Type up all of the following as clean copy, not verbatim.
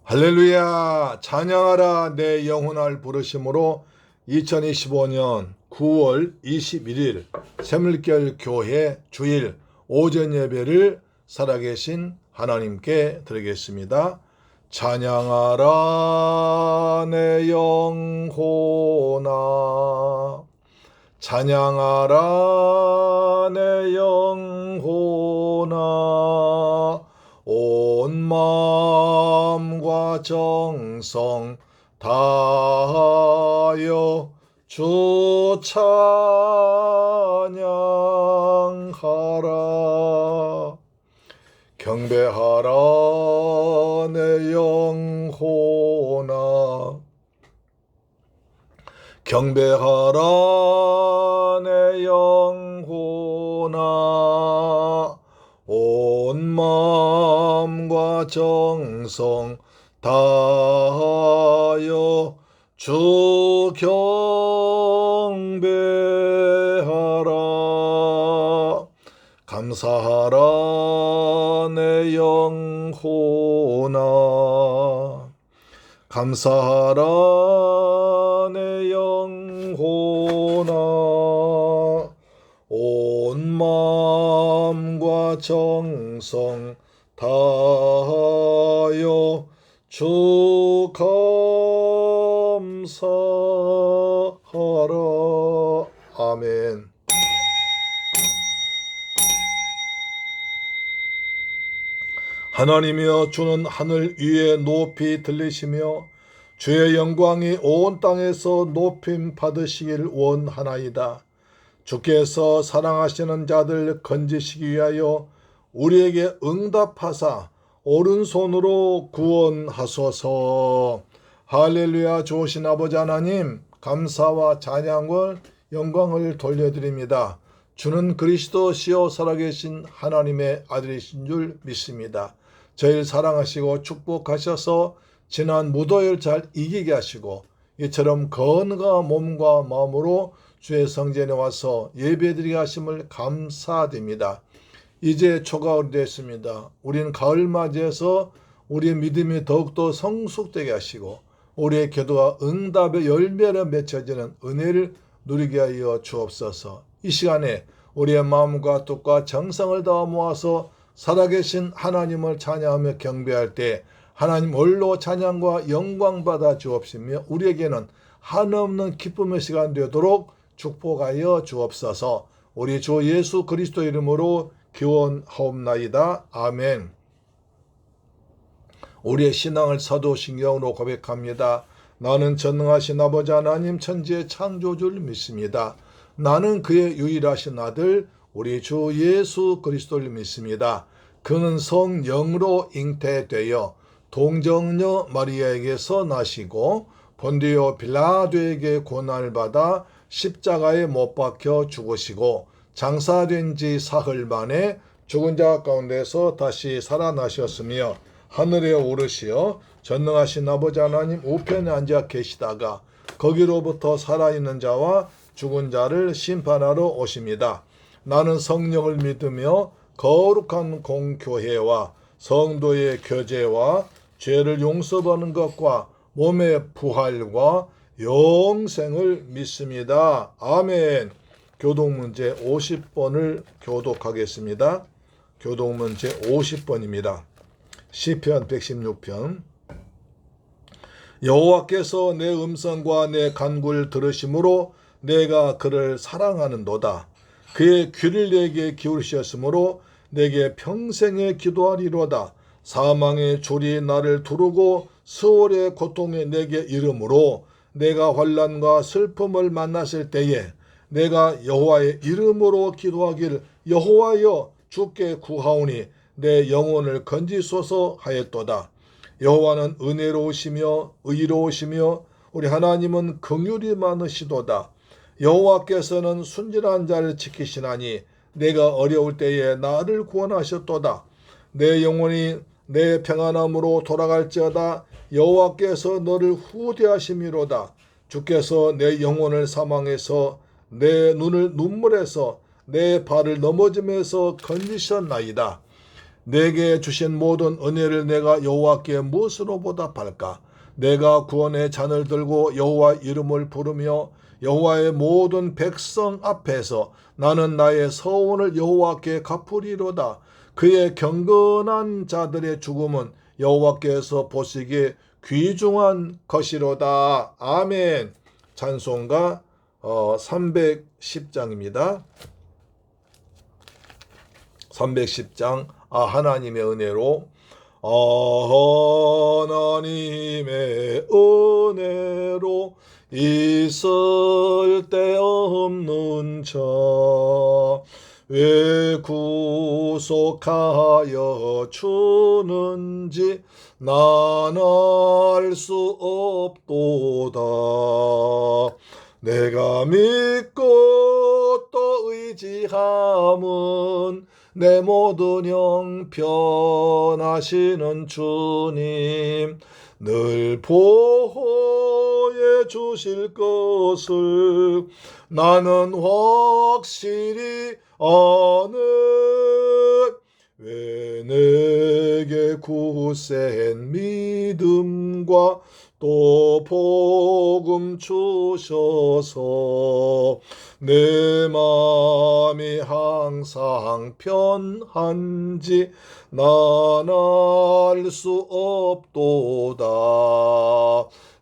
할렐루야. 찬양하라 내 영혼을 부르심으로 2025년 9월 21일 새물결 교회 주일 오전 예배를 살아계신 하나님께 드리겠습니다. 찬양하라 내 영혼아, 찬양하라 내 영혼아, 온 마음과 정성 다하여 주 찬양하라. 경배하라 내 영혼아, 경배하라 내 영혼아, 온 마음과 정성 다하여 주 경배하라. 감사하라 내 영혼아, 감사하라 내 영혼아, 온 마음과 정성 다하여 주 감사하라. 아멘. 하나님이여, 주는 하늘 위에 높이 들리시며 주의 영광이 온 땅에서 높임 받으시길 원하나이다. 주께서 사랑하시는 자들 건지시기 위하여 우리에게 응답하사 오른손으로 구원하소서. 할렐루야. 좋으신 아버지 하나님, 감사와 찬양을 영광을 돌려드립니다. 주는 그리스도시요 살아계신 하나님의 아들이신 줄 믿습니다. 저희를 사랑하시고 축복하셔서 지난 무더위를 잘 이기게 하시고 이처럼 건강한 몸과 마음으로 주의 성전에 와서 예배드리게 하심을 감사드립니다. 이제 초가을이 됐습니다. 우리는 가을 맞이해서 우리의 믿음이 더욱더 성숙되게 하시고 우리의 기도가 응답의 열매로 맺혀지는 은혜를 누리게 하여 주옵소서. 이 시간에 우리의 마음과 뜻과 정성을 다하 모아서 살아계신 하나님을 찬양하며 경배할 때 하나님 홀로 찬양과 영광 받아 주옵시며 우리에게는 한없는 기쁨의 시간 되도록 축복하여 주옵소서. 우리 주 예수 그리스도 이름으로 기원하옵나이다. 아멘. 우리의 신앙을 사도신경으로 고백합니다. 나는 전능하신 아버지 하나님 천지의 창조주를 믿습니다. 나는 그의 유일하신 아들 우리 주 예수 그리스도를 믿습니다. 그는 성령으로 잉태되어 동정녀 마리아에게서 나시고 본디오 빌라도에게 고난을 받아 십자가에 못 박혀 죽으시고 장사된 지 사흘 만에 죽은 자 가운데서 다시 살아나셨으며 하늘에 오르시어 전능하신 아버지 하나님 우편에 앉아 계시다가 거기로부터 살아있는 자와 죽은 자를 심판하러 오십니다. 나는 성령을 믿으며 거룩한 공교회와 성도의 교제와 죄를 용서받는 것과 몸의 부활과 영생을 믿습니다. 아멘. 교독문제 50번을 교독하겠습니다. 교독문제 50번입니다. 시편 116편. 여호와께서 내 음성과 내 간구를 들으심으로 내가 그를 사랑하는도다. 그의 귀를 내게 기울이셨으므로 내게 평생에 기도하리로다. 사망의 졸이 나를 두르고 수월의 고통이 내게 이르므로 내가 환난과 슬픔을 만났을 때에 내가 여호와의 이름으로 기도하기를 여호와여 주께 구하오니 내 영혼을 건지소서 하였도다. 여호와는 은혜로우시며 의로우시며 우리 하나님은 긍휼이 많으시도다. 여호와께서는 순진한 자를 지키시나니 내가 어려울 때에 나를 구원하셨도다. 내 영혼이 내 평안함으로 돌아갈지어다. 여호와께서 너를 후대하심이로다. 주께서 내 영혼을 사망해서 내 눈을 눈물에서 내 발을 넘어짐에서 건지셨나이다. 내게 주신 모든 은혜를 내가 여호와께 무엇으로 보답할까? 내가 구원의 잔을 들고 여호와 이름을 부르며 여호와의 모든 백성 앞에서 나는 나의 서원을 여호와께 갚으리로다. 그의 경건한 자들의 죽음은 여호와께서 보시기에 귀중한 것이로다. 아멘. 찬송가 310장입니다. 310장 하나님의 은혜로 하나님의 은혜로 있을 데 없는 자 왜 구속하여 주는지 난 알 수 없도다. 내가 믿고 또 의지함은 내 모든 형편하시는 주님 늘 보호해 주실 것을 나는 확실히 아네. 왜 내게 굳센 믿음과 또 복음 주셔서 내 마음이 항상 편한지 난 알 수 없도다.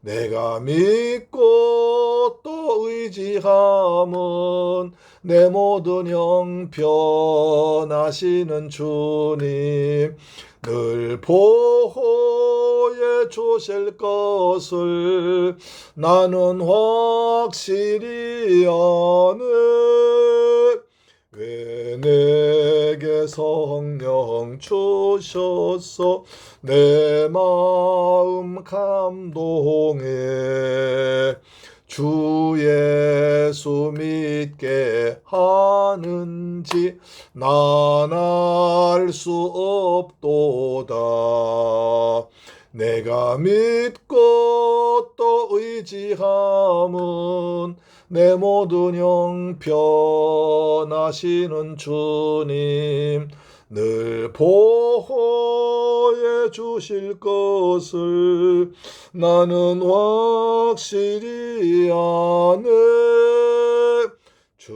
내가 믿고 또 의지함은 내 모든 형편하시는 주님 늘 보호해 주실 것을 나는 확실히 아네. 왜 내게 성령 주셔서 내 마음 감동해 주 예수 믿게 하는지 난 알 수 없도다. 내가 믿고 또 의지함은 내 모든 형편하시는 주님 늘 보호해 주실 것을 나는 확실히 아네. 주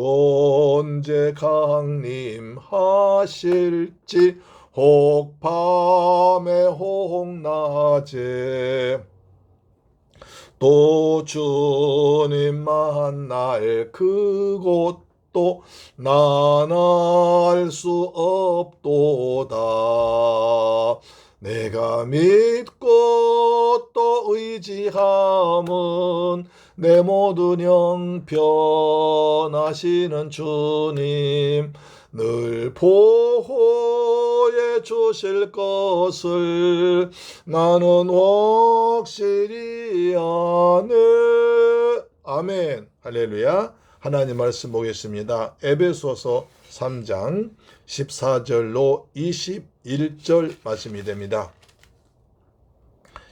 언제 강림하실지 혹 밤에 혹 낮에 또 주님 만날 그곳도 난 알 수 없도다. 내가 믿고 또 의지함은 내 모든 형편하시는 주님 늘 보호해 주실 것을 나는 확실히 아네. 아멘. 할렐루야. 하나님 말씀 보겠습니다. 에베소서 3장 14절로 21절 말씀이 됩니다.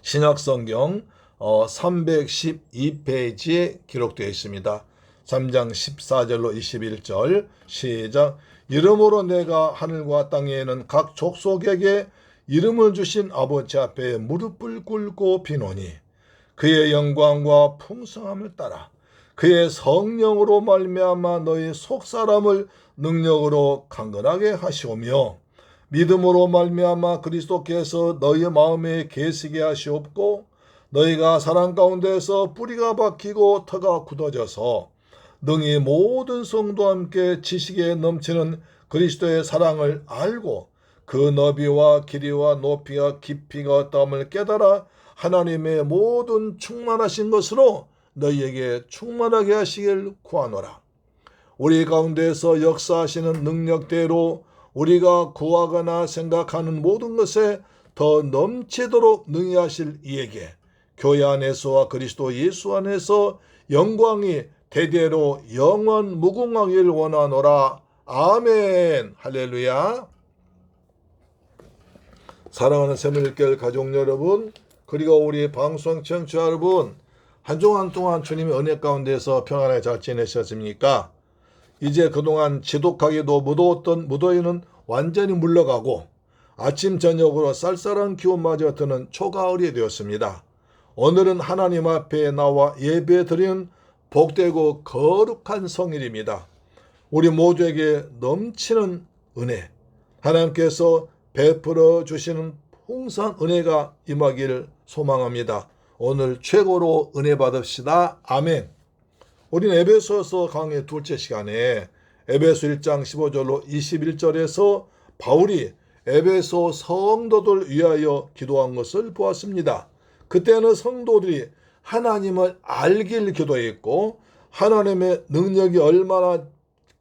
신약성경 312페이지에 기록되어 있습니다. 3장 14절로 21절 시작. 이러므로 내가 하늘과 땅에는 각 족속에게 이름을 주신 아버지 앞에 무릎을 꿇고 비노니 그의 영광과 풍성함을 따라 그의 성령으로 말미암아 너희 속사람을 능력으로 강건하게 하시오며 믿음으로 말미암아 그리스도께서 너희 마음에 계시게 하시옵고 너희가 사랑 가운데서 뿌리가 박히고 터가 굳어져서 능히 모든 성도와 함께 지식에 넘치는 그리스도의 사랑을 알고 그 너비와 길이와 높이와 깊이가 어떠함을 깨달아 하나님의 모든 충만하신 것으로 너희에게 충만하게 하시길 구하노라. 우리 가운데서 역사하시는 능력대로 우리가 구하거나 생각하는 모든 것에 더 넘치도록 능히 하실 이에게 교회 안에서와 그리스도 예수 안에서 영광이 대대로 영원 무궁하길 원하노라. 아멘. 할렐루야. 사랑하는 새물결 가족 여러분, 그리고 우리 방송 청취자 여러분, 한 주간 동안 주님의 은혜 가운데서 평안하게 잘 지내셨습니까? 이제 그동안 지독하게도 무더웠던 무더위는 완전히 물러가고 아침 저녁으로 쌀쌀한 기온마저 드는 초가을이 되었습니다. 오늘은 하나님 앞에 나와 예배드리는 복되고 거룩한 성일입니다. 우리 모두에게 넘치는 은혜, 하나님께서 베풀어 주시는 풍성한 은혜가 임하기를 소망합니다. 오늘 최고로 은혜 받읍시다. 아멘. 우리는 에베소서 강의 둘째 시간에 에베소 1장 15절로 21절에서 바울이 에베소 성도들 위하여 기도한 것을 보았습니다. 그때는 성도들이 하나님을 알길 기도했고 하나님의 능력이 얼마나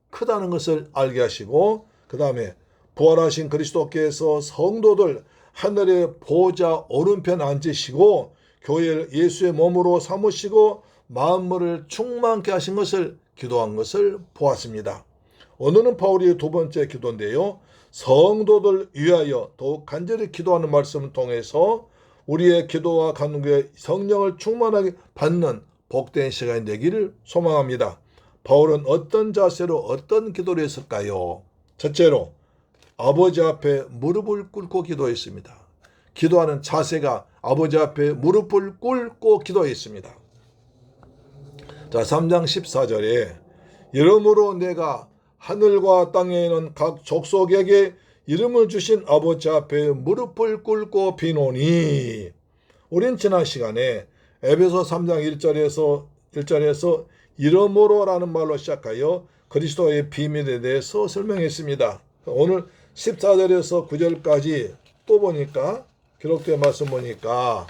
크다는 것을 알게 하시고 그 다음에 부활하신 그리스도께서 성도들 하늘의 보좌 오른편 앉으시고 교회를 예수의 몸으로 삼으시고 만물을 충만케 하신 것을 기도한 것을 보았습니다. 오늘은 바울의 두 번째 기도인데요. 성도들 위하여 더욱 간절히 기도하는 말씀을 통해서 우리의 기도와 간구에 성령을 충만하게 받는 복된 시간이 되기를 소망합니다. 바울은 어떤 자세로 어떤 기도를 했을까요? 첫째로 아버지 앞에 무릎을 꿇고 기도했습니다. 기도하는 자세가 아버지 앞에 무릎을 꿇고 기도했습니다. 자, 3장 14절에 이러므로 내가 하늘과 땅에 있는 각 족속에게 이름을 주신 아버지 앞에 무릎을 꿇고 비노니. 우린 지난 시간에 에베소 3장 1절에서 이러므로라는 말로 시작하여 그리스도의 비밀에 대해서 설명했습니다. 오늘 14절에서 9절까지 또 보니까 기록된 말씀 보니까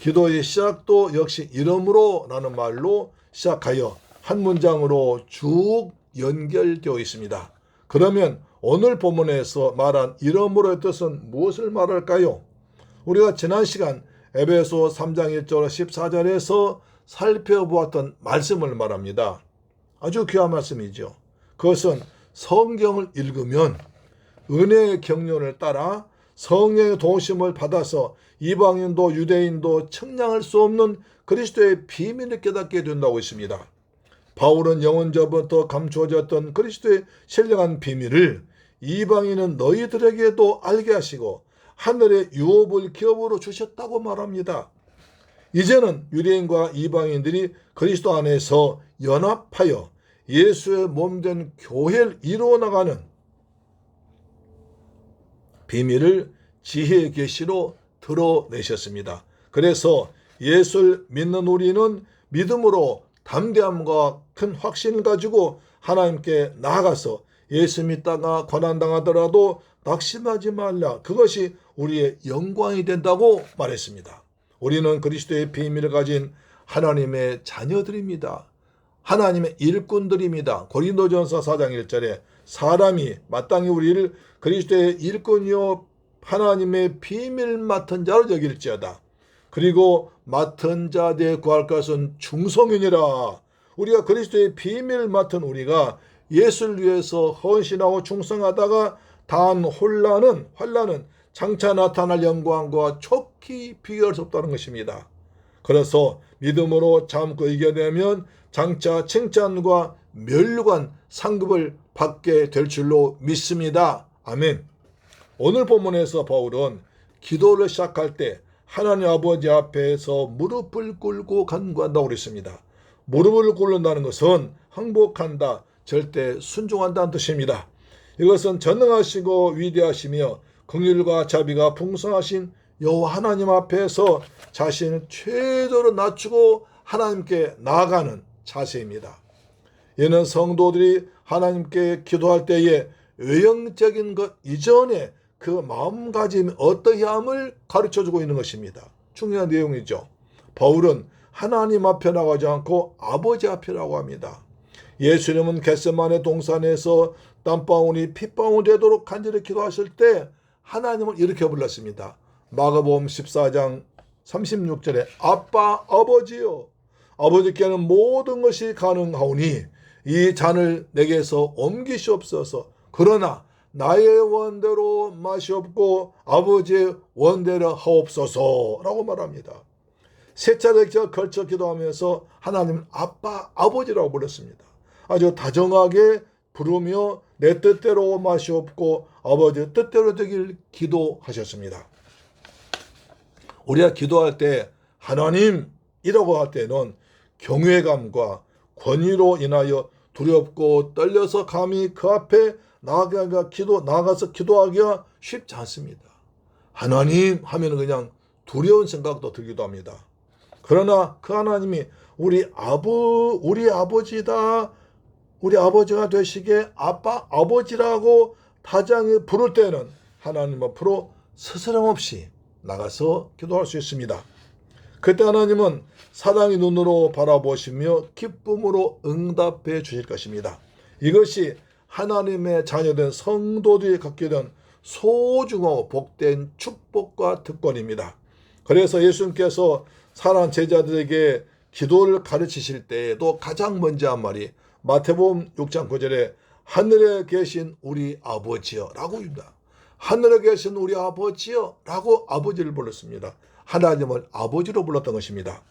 기도의 시작도 역시 이러므로라는 말로 시작하여 한 문장으로 쭉 연결되어 있습니다. 그러면 오늘 본문에서 말한 이러므로의 뜻은 무엇을 말할까요? 우리가 지난 시간 에베소 3장 1절 14절에서 살펴보았던 말씀을 말합니다. 아주 귀한 말씀이죠. 그것은 성경을 읽으면 은혜의 경륜을 따라 성령의 도우심을 받아서 이방인도 유대인도 측량할 수 없는 그리스도의 비밀을 깨닫게 된다고 했습니다. 바울은 영원전부터 감추어졌던 그리스도의 신령한 비밀을 이방인은 너희들에게도 알게 하시고 하늘의 유업을 기업으로 주셨다고 말합니다. 이제는 유대인과 이방인들이 그리스도 안에서 연합하여 예수의 몸된 교회를 이루어 나가는 비밀을 지혜의 계시로 드러내셨습니다. 그래서 예수를 믿는 우리는 믿음으로 담대함과 큰 확신을 가지고 하나님께 나아가서 예수 믿다가 고난당하더라도 낙심하지 말라. 그것이 우리의 영광이 된다고 말했습니다. 우리는 그리스도의 비밀을 가진 하나님의 자녀들입니다. 하나님의 일꾼들입니다. 고린도전서 4장 1절에 사람이 마땅히 우리를 그리스도의 일꾼이요 하나님의 비밀 맡은 자로 여길지어다. 그리고 맡은 자 대해 구할 것은 충성이니라. 우리가 그리스도의 비밀을 맡은 우리가 예수를 위해서 헌신하고 충성하다가 단 환난은 장차 나타날 영광과 촉히 비교할 수 없다는 것입니다. 그래서 믿음으로 참고 이겨내면 장차 칭찬과 멸류관 상급을 받게 될 줄로 믿습니다. 아멘. 오늘 본문에서 바울은 기도를 시작할 때 하나님 아버지 앞에서 무릎을 꿇고 간구한다고 그랬습니다. 무릎을 꿇는다는 것은 항복한다, 절대 순종한다는 뜻입니다. 이것은 전능하시고 위대하시며 긍휼과 자비가 풍성하신 여호와 하나님 앞에서 자신을 최대로 낮추고 하나님께 나아가는 자세입니다. 이는 성도들이 하나님께 기도할 때에 외형적인 것 이전에 그 마음가짐이 어떠함을 가르쳐주고 있는 것입니다. 중요한 내용이죠. 바울은 하나님 앞에 나가지 않고 아버지 앞이라고 합니다. 예수님은 겟세마네 동산에서 땀방울이 핏방울 되도록 간절히 기도하실 때 하나님을 이렇게 불렀습니다. 마가복음 14장 36절에 아빠 아버지여, 아버지께는 모든 것이 가능하오니 이 잔을 내게서 옮기시옵소서. 그러나 나의 원대로 마시옵고 아버지의 원대로 하옵소서라고 말합니다. 세 차례 걸쳐 기도하면서 하나님 아빠 아버지라고 불렀습니다. 아주 다정하게 부르며 내 뜻대로 마시옵고 아버지의 뜻대로 되길 기도하셨습니다. 우리가 기도할 때 하나님이라고 할 때는 경외감과 권위로 인하여 두렵고 떨려서 감히 그 앞에 나아가서 기도하기가 쉽지 않습니다. 하나님 하면 그냥 두려운 생각도 들기도 합니다. 그러나 그 하나님이 우리 아버지다, 우리 아버지가 되시게 아버지라고 다정히 부를 때는 하나님 앞으로 스스럼 없이 나가서 기도할 수 있습니다. 그때 하나님은 사랑의 눈으로 바라보시며 기쁨으로 응답해 주실 것입니다. 이것이 하나님의 자녀된 성도들이 갖게 된 소중하고 복된 축복과 특권입니다. 그래서 예수님께서 사랑하는 제자들에게 기도를 가르치실 때에도 가장 먼저 한 말이 마태복음 6장 9절에 하늘에 계신 우리 아버지여 라고 합니다. 하늘에 계신 우리 아버지여 라고 아버지를 불렀습니다. 하나님을 아버지로 불렀던 것입니다.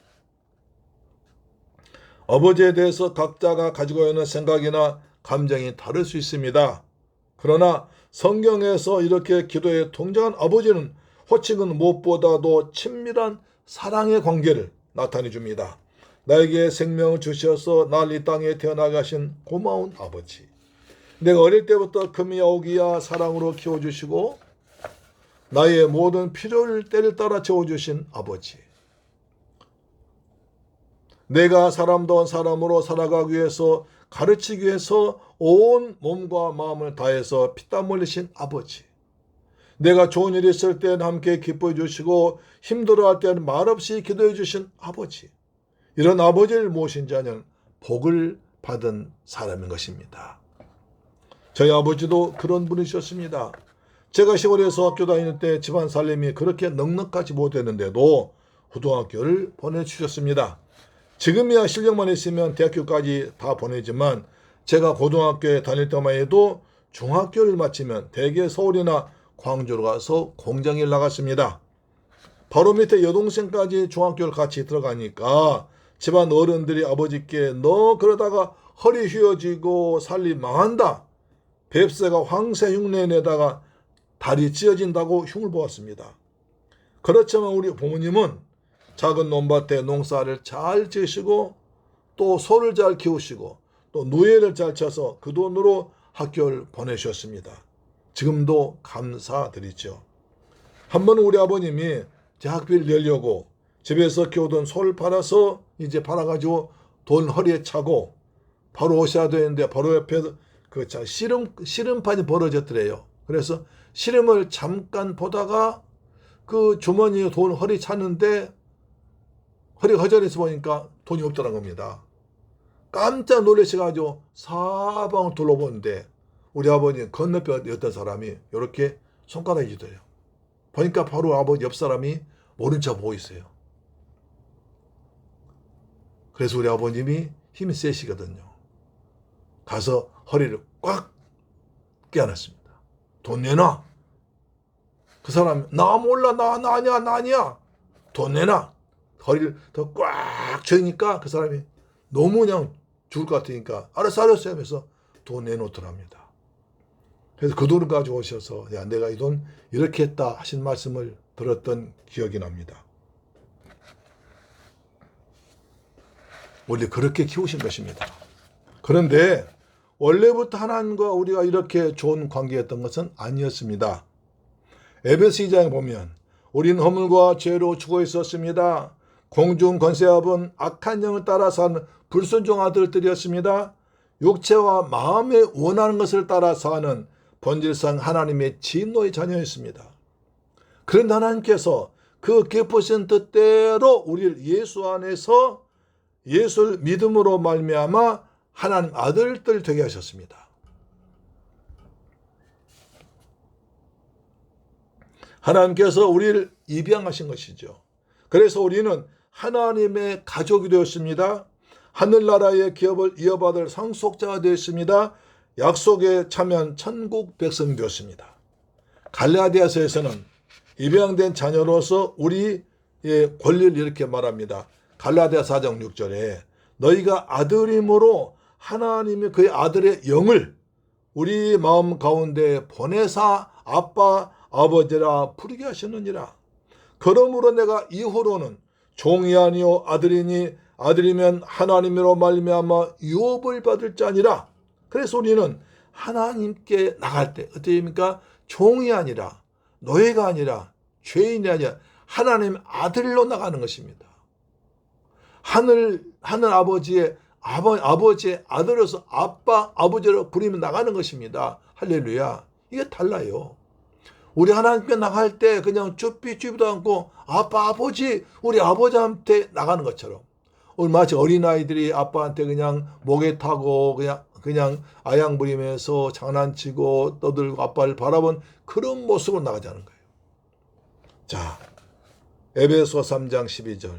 아버지에 대해서 각자가 가지고 있는 생각이나 감정이 다를 수 있습니다. 그러나 성경에서 이렇게 기도에 동정한 아버지는 호칭은 무엇보다도 친밀한 사랑의 관계를 나타내 줍니다. 나에게 생명을 주셔서 날 이 땅에 태어나게 하신 고마운 아버지. 내가 어릴 때부터 금이야 오기야 사랑으로 키워주시고 나의 모든 필요를 때를 따라 채워주신 아버지. 내가 사람다운 사람으로 살아가기 위해서 가르치기 위해서 온 몸과 마음을 다해서 피땀 흘리신 아버지. 내가 좋은 일이 있을 때는 함께 기뻐해 주시고 힘들어할 때는 말없이 기도해 주신 아버지. 이런 아버지를 모신 자는 복을 받은 사람인 것입니다. 저희 아버지도 그런 분이셨습니다. 제가 시골에서 학교 다닐 때 집안 살림이 그렇게 넉넉하지 못했는데도 고등학교를 보내주셨습니다. 지금이야 실력만 있으면 대학교까지 다 보내지만 제가 고등학교에 다닐 때만 해도 중학교를 마치면 대개 서울이나 광주로 가서 공장에 나갔습니다. 바로 밑에 여동생까지 중학교를 같이 들어가니까 집안 어른들이 아버지께 너 그러다가 허리 휘어지고 살림 망한다. 뱁새가 황새 흉내 내다가 다리 찢어진다고 흉을 보았습니다. 그렇지만 우리 부모님은 작은 논밭에 농사를 잘 지으시고 또 소를 잘 키우시고 또 누에를 잘 쳐서 그 돈으로 학교를 보내셨습니다. 지금도 감사드리죠. 한 번은 우리 아버님이 대학비를 내려고 집에서 키우던 소를 팔아서 이제 팔아가지고 돈 허리에 차고 바로 오셔야 되는데 바로 옆에 그 씨름판이 벌어졌더래요. 그래서 씨름을 잠깐 보다가 그 주머니에 돈 허리 차는데 허리가 허전해서 보니까 돈이 없더란 겁니다. 깜짝 놀라셔가지고 사방을 둘러보는데 우리 아버님 건너편에 어떤 사람이 이렇게 손가락이 쥐더래요. 보니까 바로 아버지 옆 사람이 모른 척 보고 있어요. 그래서 우리 아버님이 힘이 세시거든요. 가서 허리를 꽉 껴안았습니다. 돈 내놔. 그 사람이 나 몰라 나 아니야 돈 내놔. 허리를 더 꽉 쥐니까 그 사람이 너무 그냥 죽을 것 같으니까 알았어 하면서 돈 내놓더랍니다. 그래서 그 돈을 가지고 오셔서 야 내가 이 돈 이렇게 했다 하신 말씀을 들었던 기억이 납니다. 원래 그렇게 키우신 것입니다. 그런데 원래부터 하나님과 우리가 이렇게 좋은 관계였던 것은 아니었습니다. 에베소 2장에 보면 우린 허물과 죄로 죽어 있었습니다. 공중 권세압은 악한 영을 따라 사는 불순종 아들들이었습니다. 육체와 마음에 원하는 것을 따라 사는 본질상 하나님의 진노의 자녀였습니다. 그런데 하나님께서 그 기쁘신 뜻대로 우리를 예수 안에서 예수를 믿음으로 말미암아 하나님 아들들 되게 하셨습니다. 하나님께서 우리를 입양하신 것이죠. 그래서 우리는 하나님의 가족이 되었습니다. 하늘나라의 기업을 이어받을 상속자가 되었습니다. 약속에 참여한 천국 백성이 되었습니다. 갈라디아서에서는 입양된 자녀로서 우리의 권리를 이렇게 말합니다. 갈라디아 4장 6절에 너희가 아들임으로 하나님이 그의 아들의 영을 우리 마음 가운데 보내사 아빠 아버지라 부르게 하셨느니라. 그러므로 내가 이후로는 종이 아니요 아들이니 아들이면 하나님으로 말미암아 유업을 받을 자니라. 그래서 우리는 하나님께 나갈 때 어떻게 됩니까? 종이 아니라 노예가 아니라 죄인이 아니라 하나님 아들로 나가는 것입니다. 하늘 아버지의 아들로서 아빠 아버지로 부리며 나가는 것입니다. 할렐루야. 이게 달라요. 우리 하나님께 나갈 때 그냥 쭈삐쭈비도 않고 아빠 아버지 우리 아버지한테 나가는 것처럼, 우리 마치 어린아이들이 아빠한테 그냥 목에 타고 그냥 아양 부리면서 장난치고 떠들고 아빠를 바라본 그런 모습으로 나가자는 거예요. 자, 에베소 3장 12절.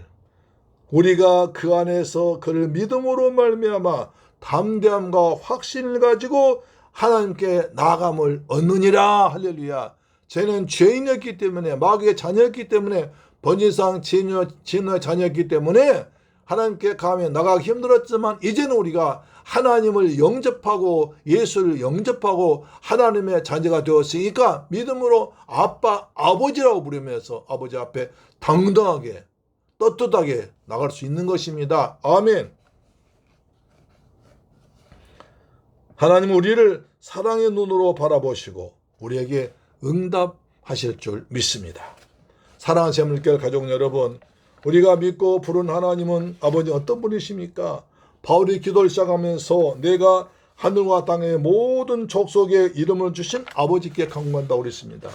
우리가 그 안에서 그를 믿음으로 말미암아 담대함과 확신을 가지고 하나님께 나아감을 얻느니라. 할렐루야. 쟤는 죄인이었기 때문에, 마귀의 자녀였기 때문에, 번지상 진의 자녀였기 때문에 하나님께 가면 나가기 힘들었지만, 이제는 우리가 하나님을 영접하고 예수를 영접하고 하나님의 자녀가 되었으니까 믿음으로 아빠 아버지라고 부르면서 아버지 앞에 당당하게 떳떳하게 나갈 수 있는 것입니다. 아멘. 하나님은 우리를 사랑의 눈으로 바라보시고 우리에게 응답하실 줄 믿습니다. 사랑하는 샘물교회 가족 여러분, 우리가 믿고 부른 하나님은 아버지 어떤 분이십니까? 바울이 기도를 시작하면서 내가 하늘과 땅의 모든 족속에 이름을 주신 아버지께 간구한다고 그랬습니다.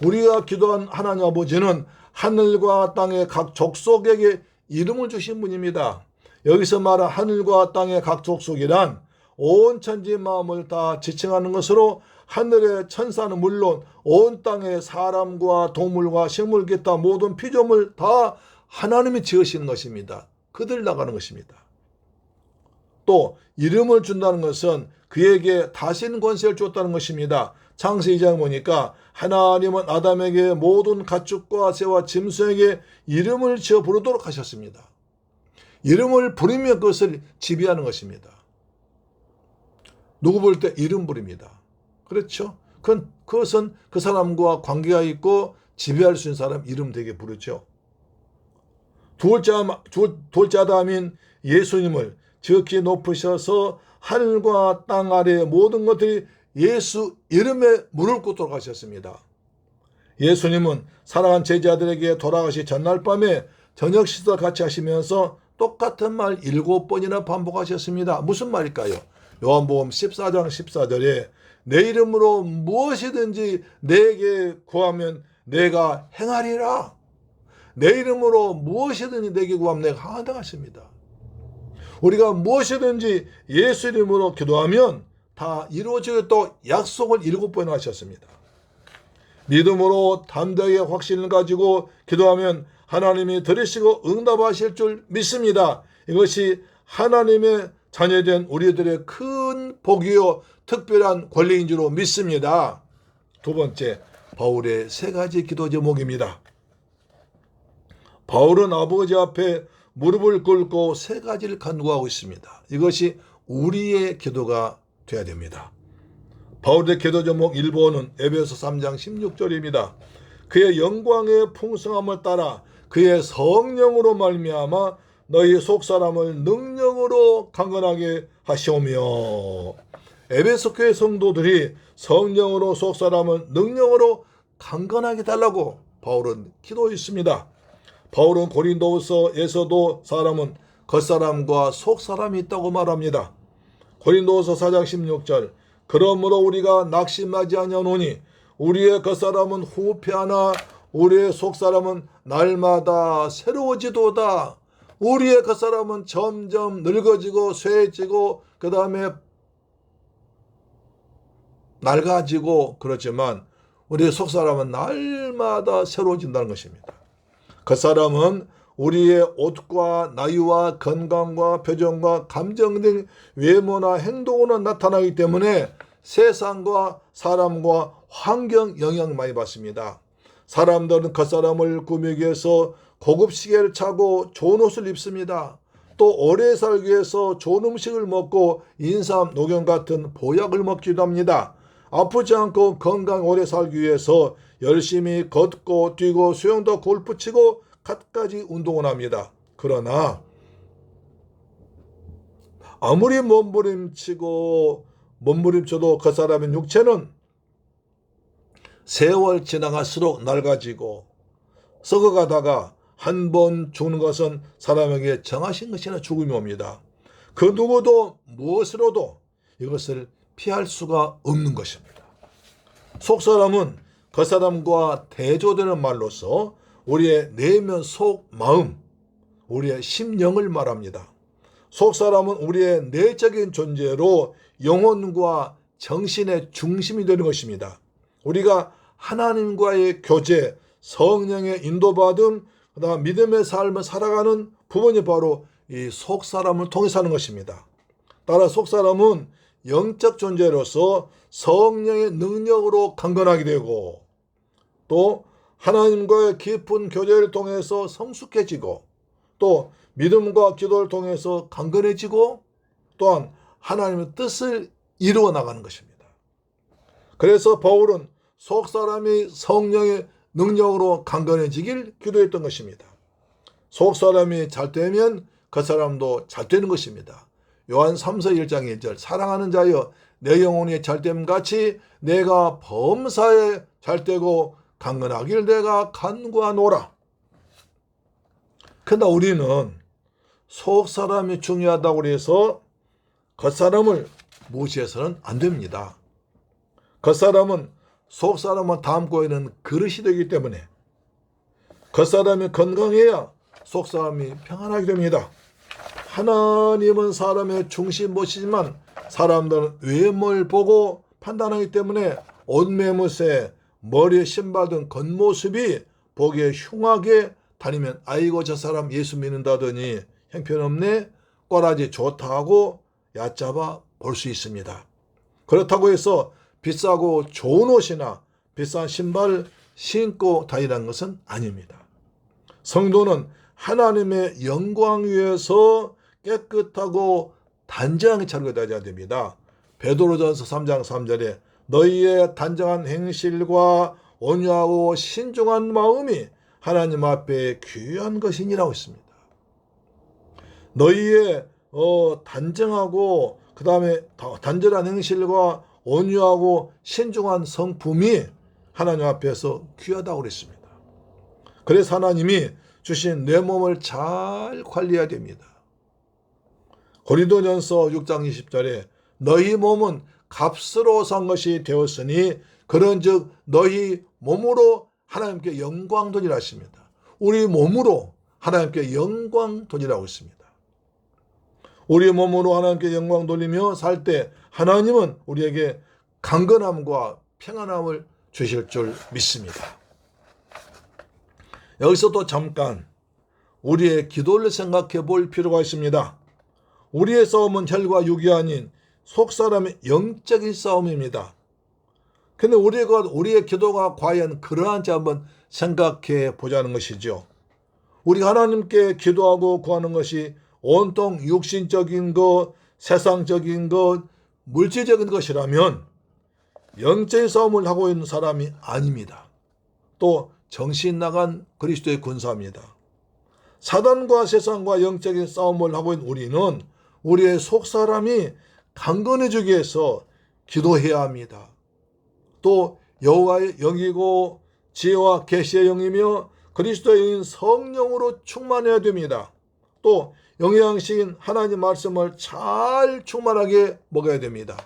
우리가 기도한 하나님 아버지는 하늘과 땅의 각 족속에게 이름을 주신 분입니다. 여기서 말한 하늘과 땅의 각 족속이란 온 천지 마음을 다 지칭하는 것으로 하늘의 천사는 물론 온 땅의 사람과 동물과 식물 기타 모든 피조물 다 하나님이 지으시는 것입니다. 그들 나가는 것입니다. 또 이름을 준다는 것은 그에게 다스리는 권세를 줬다는 것입니다. 창세기 2장 보니까 하나님은 아담에게 모든 가축과 새와 짐승에게 이름을 지어 부르도록 하셨습니다. 이름을 부르며 그것을 지배하는 것입니다. 누구 볼 때 이름 부릅니다. 그렇죠? 그것은 그 사람과 관계가 있고 지배할 수 있는 사람 이름 되게 부르죠. 둘째 아담인 예수님을 지극히 높으셔서 하늘과 땅 아래의 모든 것들이 예수 이름에 무릎 꿇도록 하셨습니다. 예수님은 사랑하는 제자들에게 돌아가시 전날 밤에 저녁 식사 같이 하시면서 똑같은 말 7번이나 반복하셨습니다. 무슨 말일까요? 요한복음 14장 14절에 내 이름으로 무엇이든지 내게 구하면 내가 행하리라. 내 이름으로 무엇이든지 내게 구하면 내가 하한다 하십니다. 우리가 무엇이든지 예수 이름으로 기도하면 다 이루어지겠다고 약속을 7번 하셨습니다. 믿음으로 담대하게 확신을 가지고 기도하면 하나님이 들으시고 응답하실 줄 믿습니다. 이것이 하나님의 자녀된 우리들의 큰 복이요 특별한 권리인 줄 믿습니다. 두 번째, 바울의 3가지 기도 제목입니다. 바울은 아버지 앞에 무릎을 꿇고 3가지를 간구하고 있습니다. 이것이 우리의 기도가 되어야 됩니다. 바울의 기도 제목 1번은 에베소 3장 16절입니다. 그의 영광의 풍성함을 따라 그의 성령으로 말미암아 너희 속사람을 능력으로 강건하게 하시오며. 에베소 교회 성도들이 성령으로 속사람을 능력으로 강건하게 달라고 바울은 기도했습니다. 바울은 고린도후서에서도 사람은 겉사람과 속사람이 있다고 말합니다. 고린도후서 4장 16절 그러므로 우리가 낙심하지 아니하노니 우리의 겉사람은 후패하나 우리의 속사람은 날마다 새로워지도다. 우리의 겉사람은 점점 늙어지고 쇠해지고 그 다음에 낡아지고 그렇지만 우리의 속사람은 날마다 새로워진다는 것입니다. 겉사람은 우리의 옷과 나이와 건강과 표정과 감정 등 외모나 행동으로 나타나기 때문에 세상과 사람과 환경 영향을 많이 받습니다. 사람들은 겉사람을 꾸미기 위해서 고급 시계를 차고 좋은 옷을 입습니다. 또 오래 살기 위해서 좋은 음식을 먹고 인삼, 녹용 같은 보약을 먹기도 합니다. 아프지 않고 건강 오래 살기 위해서 열심히 걷고 뛰고 수영도 골프 치고 갖가지 운동을 합니다. 그러나 아무리 몸부림쳐도 그 사람의 육체는 세월 지나갈수록 낡아지고 썩어가다가 한 번 죽는 것은 사람에게 정하신 것이나 죽음이 옵니다. 그 누구도 무엇으로도 이것을 피할 수가 없는 것입니다. 속사람은 그 사람과 대조되는 말로서 우리의 내면 속 마음, 우리의 심령을 말합니다. 속사람은 우리의 내적인 존재로 영혼과 정신의 중심이 되는 것입니다. 우리가 하나님과의 교제, 성령의 인도받음, 그다음 믿음의 삶을 살아가는 부분이 바로 이 속사람을 통해 사는 것입니다. 따라 속사람은 영적 존재로서 성령의 능력으로 강건하게 되고 또 하나님과의 깊은 교제를 통해서 성숙해지고 또 믿음과 기도를 통해서 강건해지고 또한 하나님의 뜻을 이루어 나가는 것입니다. 그래서 바울은 속사람이 성령의 능력으로 강건해지길 기도했던 것입니다. 속사람이 잘 되면 그 사람도 잘 되는 것입니다. 요한 3서 1장 1절 사랑하는 자여 내 영혼이 잘됨 같이 내가 범사에 잘되고 강건하길 내가 간구하노라. 그러나 우리는 속사람이 중요하다고 해서 겉사람을 무시해서는 안 됩니다. 겉사람은 속사람을 담고 있는 그릇이 되기 때문에 겉사람이 건강해야 속사람이 평안하게 됩니다. 하나님은 사람의 중심 모시지만 사람들은 외모를 보고 판단하기 때문에 옷매무새, 머리에 신발 등 겉모습이 보기에 흉하게 다니면 아이고 저 사람 예수 믿는다더니 형편없네, 꼬라지 좋다 하고 얕잡아 볼 수 있습니다. 그렇다고 해서 비싸고 좋은 옷이나 비싼 신발 신고 다니라는 것은 아닙니다. 성도는 하나님의 영광 위에서 깨끗하고 단정하게 차려다녀야 됩니다. 베드로전서 3장 3절에 너희의 단정한 행실과 온유하고 신중한 마음이 하나님 앞에 귀한 것이니라고 했습니다. 너희의 단정하고 그 다음에 단절한 행실과 온유하고 신중한 성품이 하나님 앞에서 귀하다고 그랬습니다. 그래서 하나님이 주신 내 몸을 잘 관리해야 됩니다. 고린도전서 6장 20절에 너희 몸은 값으로 산 것이 되었으니 그런즉 너희 몸으로 하나님께 영광 돌리라 하십니다. 우리 몸으로 하나님께 영광 돌리라고 했습니다. 우리 몸으로 하나님께 영광 돌리며 살 때 하나님은 우리에게 강건함과 평안함을 주실 줄 믿습니다. 여기서 또 잠깐 우리의 기도를 생각해 볼 필요가 있습니다. 우리의 싸움은 혈과 육이 아닌 속사람의 영적인 싸움입니다. 근데 우리의 기도가 과연 그러한지 한번 생각해 보자는 것이죠. 우리가 하나님께 기도하고 구하는 것이 온통 육신적인 것, 세상적인 것, 물질적인 것이라면 영적인 싸움을 하고 있는 사람이 아닙니다. 또 정신 나간 그리스도의 군사입니다. 사단과 세상과 영적인 싸움을 하고 있는 우리는 우리의 속사람이 강건해지기 위해서 기도해야 합니다. 또 여호와의 영이고 지혜와 계시의 영이며 그리스도의 영인 성령으로 충만해야 됩니다. 또 영양식인 하나님 말씀을 잘 충만하게 먹어야 됩니다.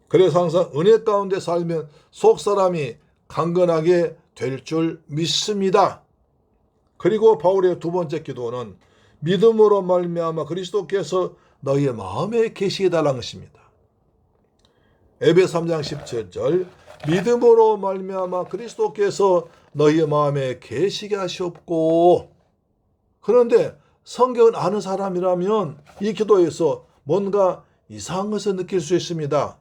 그래서 항상 은혜 가운데 살면 속사람이 강건하게 될 줄 믿습니다. 그리고 바울의 두 번째 기도는 믿음으로 말미암아 그리스도께서 너희의 마음에 계시게 달라는 것입니다. 에베소 3장 17절 믿음으로 말미암아 그리스도께서 너희의 마음에 계시게 하시옵고. 그런데 성경을 아는 사람이라면 이 기도에서 뭔가 이상한 것을 느낄 수 있습니다.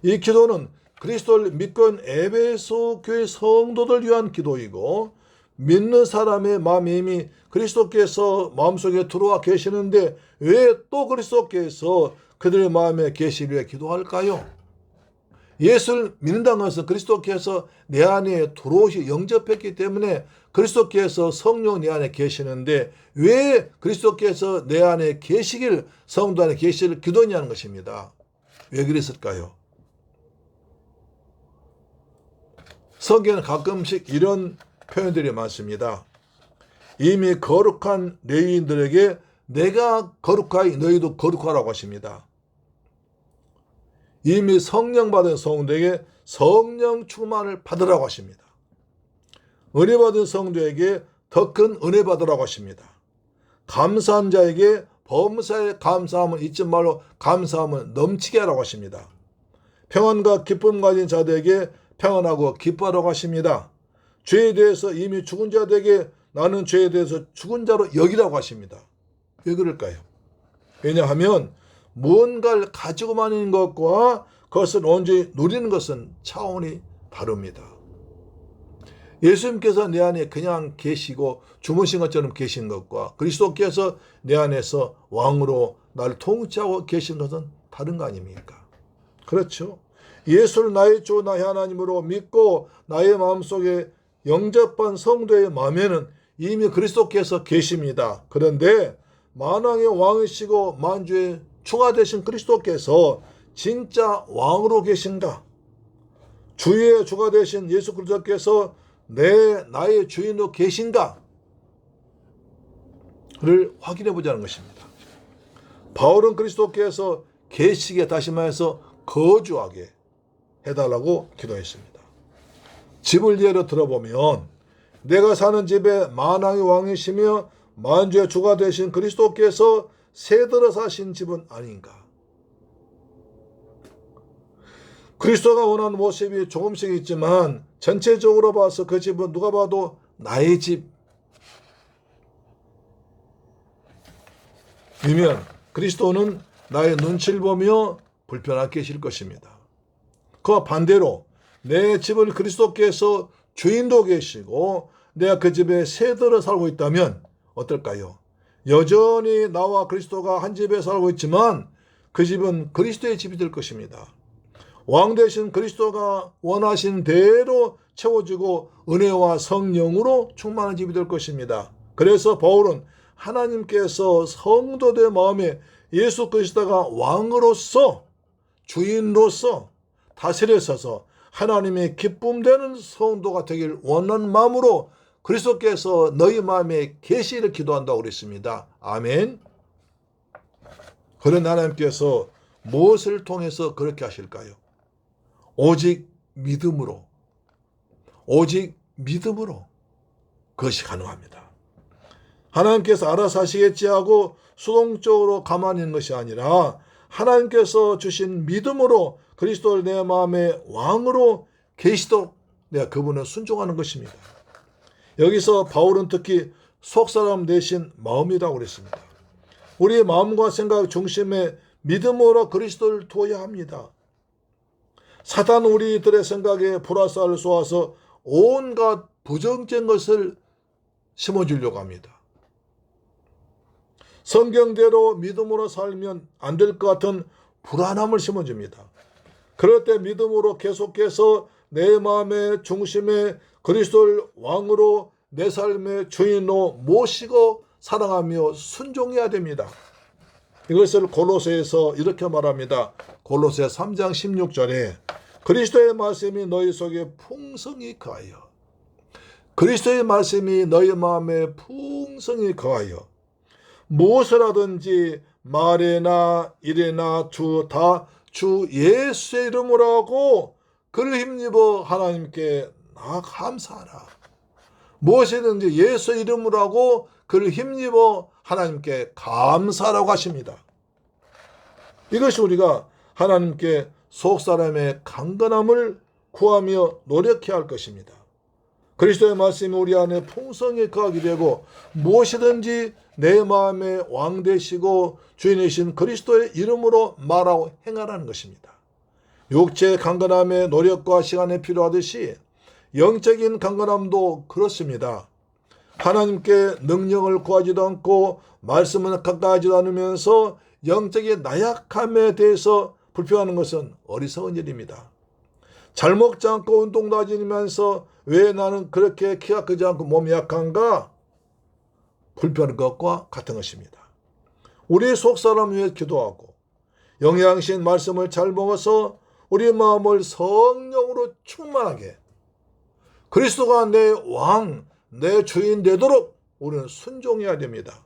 이 기도는 그리스도를 믿고 있는 에베소 교회 성도들 위한 기도이고 믿는 사람의 마음에 이미 그리스도께서 마음속에 들어와 계시는데 왜 또 그리스도께서 그들의 마음에 계시기 위해 기도할까요? 예수를 믿는다는 것은 그리스도께서 내 안에 들어오시 영접했기 때문에 그리스도께서 성령 내 안에 계시는데 왜 그리스도께서 내 안에 계시길 성도 안에 계시를 기도하냐는 것입니다. 왜 그랬을까요? 성경에는 가끔씩 이런 표현들이 많습니다. 이미 거룩한 레위인들에게 내가 거룩하니 너희도 거룩하라고 하십니다. 이미 성령 받은 성도에게 성령 충만을 받으라고 하십니다. 은혜 받은 성도에게 더 큰 은혜 받으라고 하십니다. 감사한 자에게 범사에 감사함을 잊지 말고 감사함을 넘치게 하라고 하십니다. 평안과 기쁨 가진 자들에게 평안하고 기뻐하라고 하십니다. 죄에 대해서 이미 죽은 자들에게 나는 죄에 대해서 죽은 자로 여기라고 하십니다. 왜 그럴까요? 왜냐하면 무언가를 가지고만 있는 것과 그것을 온전히 누리는 것은 차원이 다릅니다. 예수님께서 내 안에 그냥 계시고 주무신 것처럼 계신 것과 그리스도께서 내 안에서 왕으로 나를 통치하고 계신 것은 다른 거 아닙니까? 그렇죠. 예수를 나의 주 나의 하나님으로 믿고 나의 마음속에 영접한 성도의 마음에는 이미 그리스도께서 계십니다. 그런데 만왕의 왕이시고 만주의 주가 되신 그리스도께서 진짜 왕으로 계신가? 주의 주가 되신 예수 그리스도께서 나의 주인으로 계신가? 를 확인해 보자는 것입니다. 바울은 그리스도께서 계시게 다시 말해서 거주하게 해달라고 기도했습니다. 집을 예로 들어보면 내가 사는 집에 만왕의 왕이시며 만주의 주가 되신 그리스도께서 새들어 사신 집은 아닌가? 그리스도가 원하는 모습이 조금씩 있지만 전체적으로 봐서 그 집은 누가 봐도 나의 집이면 그리스도는 나의 눈치를 보며 불편하게 계실 것입니다. 그와 반대로 내 집을 그리스도께서 주인도 계시고 내가 그 집에 새들어 살고 있다면 어떨까요? 여전히 나와 그리스도가 한 집에 살고 있지만 그 집은 그리스도의 집이 될 것입니다. 왕 되신 그리스도가 원하신 대로 채워지고 은혜와 성령으로 충만한 집이 될 것입니다. 그래서 바울은 하나님께서 성도들 마음에 예수 그리스도가 왕으로서 주인으로서 다스려서서 하나님의 기쁨되는 성도가 되길 원하는 마음으로 그리스도께서 너희 마음에 계시를 기도한다고 그랬습니다. 아멘. 그런 하나님께서 무엇을 통해서 그렇게 하실까요? 오직 믿음으로 그것이 가능합니다. 하나님께서 알아서 하시겠지 하고 수동적으로 가만히 있는 것이 아니라 하나님께서 주신 믿음으로 그리스도를 내 마음의 왕으로 계시도록 내가 그분을 순종하는 것입니다. 여기서 바울은 특히 속사람 대신 마음이라고 그랬습니다. 우리의 마음과 생각 중심에 믿음으로 그리스도를 두어야 합니다. 사탄 우리들의 생각에 불화살을 쏘아서 온갖 부정적인 것을 심어주려고 합니다. 성경대로 믿음으로 살면 안 될 것 같은 불안함을 심어줍니다. 그럴 때 믿음으로 계속해서 내 마음의 중심에 그리스도를 왕으로 내 삶의 주인으로 모시고 사랑하며 순종해야 됩니다. 이것을 골로새에서 이렇게 말합니다. 골로새 3장 16절에 그리스도의 말씀이 너희 속에 풍성히 거하여 그리스도의 말씀이 너희 마음에 풍성히 거하여 무엇을 하든지 말이나 일이나 다 주 예수의 이름으로 하고 그를 힘입어 하나님께 나 감사하라. 무엇이든지 예수의 이름으로 하고 그를 힘입어 하나님께 감사라고 하십니다. 이것이 우리가 하나님께 속사람의 강건함을 구하며 노력해야 할 것입니다. 그리스도의 말씀이 우리 안에 풍성히 거하게 되고 무엇이든지 내 마음의 왕 되시고 주인이신 그리스도의 이름으로 말하고 행하라는 것입니다. 육체의 강건함의 노력과 시간이 필요하듯이 영적인 강건함도 그렇습니다. 하나님께 능력을 구하지도 않고 말씀을 가까이하지도 않으면서 영적인 나약함에 대해서 불평하는 것은 어리석은 일입니다. 잘 먹지 않고 운동도 하면서 왜 나는 그렇게 키가 크지 않고 몸이 약한가? 불편한 것과 같은 것입니다. 우리 속사람 위해 기도하고 영양신 말씀을 잘 먹어서 우리 마음을 성령으로 충만하게 그리스도가 내 왕, 내 주인 되도록 우리는 순종해야 됩니다.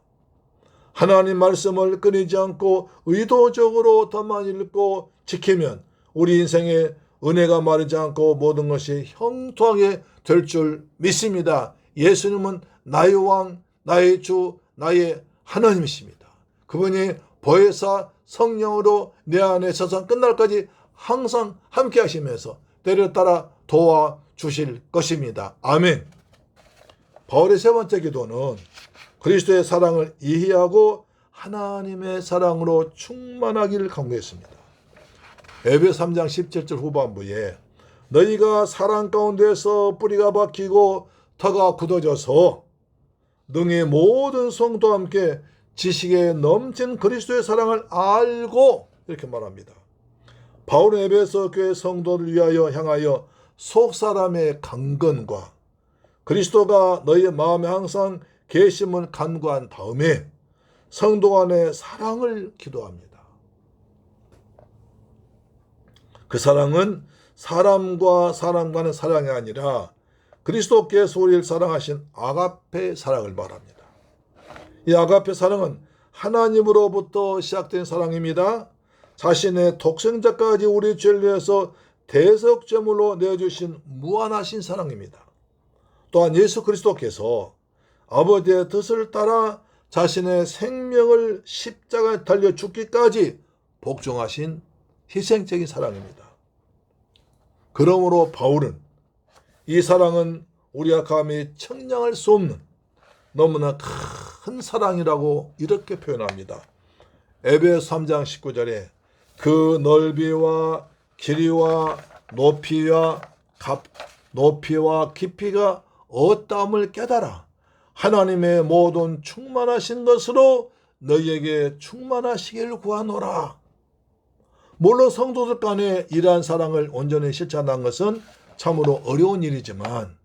하나님 말씀을 끊이지 않고 의도적으로 더 많이 읽고 지키면 우리 인생에 은혜가 마르지 않고 모든 것이 형통하게 될 줄 믿습니다. 예수님은 나의 왕, 나의 주, 나의 하나님이십니다. 그분이 보혜사 성령으로 내 안에 세상 끝날까지 항상 함께 하시면서 때를 따라 도와주실 것입니다. 아멘. 바울의 세 번째 기도는 그리스도의 사랑을 이해하고 하나님의 사랑으로 충만하기를 간구했습니다. 에베소 3장 17절 후반부에 너희가 사랑 가운데서 뿌리가 박히고 터가 굳어져서 능히 모든 성도와 함께 지식에 넘친 그리스도의 사랑을 알고 이렇게 말합니다. 바울은 에베소 교회 성도를 위하여 향하여 속사람의 강건과 그리스도가 너희의 마음에 항상 계심을 간구한 다음에 성도 간의 사랑을 기도합니다. 그 사랑은 사람과 사람 간의 사랑이 아니라 그리스도께서 우리를 사랑하신 아가페 사랑을 말합니다. 이 아가페 사랑은 하나님으로부터 시작된 사랑입니다. 자신의 독생자까지 우리 죄를 위해서 대속제물로 내어주신 무한하신 사랑입니다. 또한 예수 그리스도께서 아버지의 뜻을 따라 자신의 생명을 십자가에 달려 죽기까지 복종하신 희생적인 사랑입니다. 그러므로 바울은 이 사랑은 우리가 감히 청량할 수 없는 너무나 큰 사랑이라고 이렇게 표현합니다. 에베소 3장 19절에 그 넓이와 길이와 높이와 깊이가 어떠함을 깨달아 하나님의 모든 충만하신 것으로 너희에게 충만하시기를 구하노라. 물론 성도들 간에 이러한 사랑을 온전히 실천한 것은 참으로 어려운 일이지만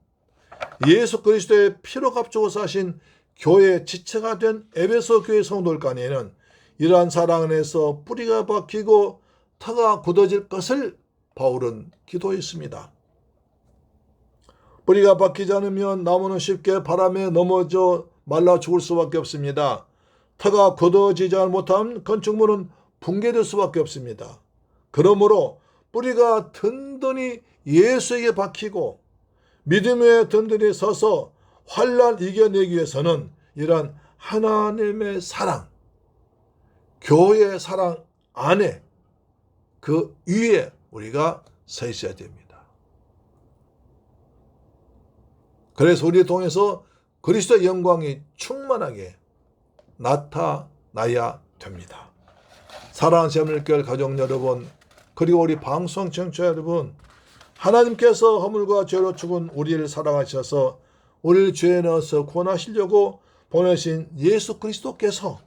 예수 그리스도의 피로 값주고 사신 교회의 지체가 된 에베소 교회 성도들 간에는 이러한 사랑 안에서 뿌리가 박히고 터가 굳어질 것을 바울은 기도했습니다. 뿌리가 박히지 않으면 나무는 쉽게 바람에 넘어져 말라 죽을 수밖에 없습니다. 터가 굳어지지 못한 건축물은 붕괴될 수밖에 없습니다. 그러므로 뿌리가 든든히 예수에게 박히고 믿음 위에 든든히 서서 환난 이겨내기 위해서는 이러한 하나님의 사랑, 교회의 사랑 안에 그 위에 우리가 서 있어야 됩니다. 그래서 우리 통해서 그리스도의 영광이 충만하게 나타나야 됩니다. 사랑하는 새물교회 가족 여러분, 그리고 우리 방송 청취자 여러분, 하나님께서 허물과 죄로 죽은 우리를 사랑하셔서 우리를 죄에 넣어서 구원하시려고 보내신 예수 그리스도께서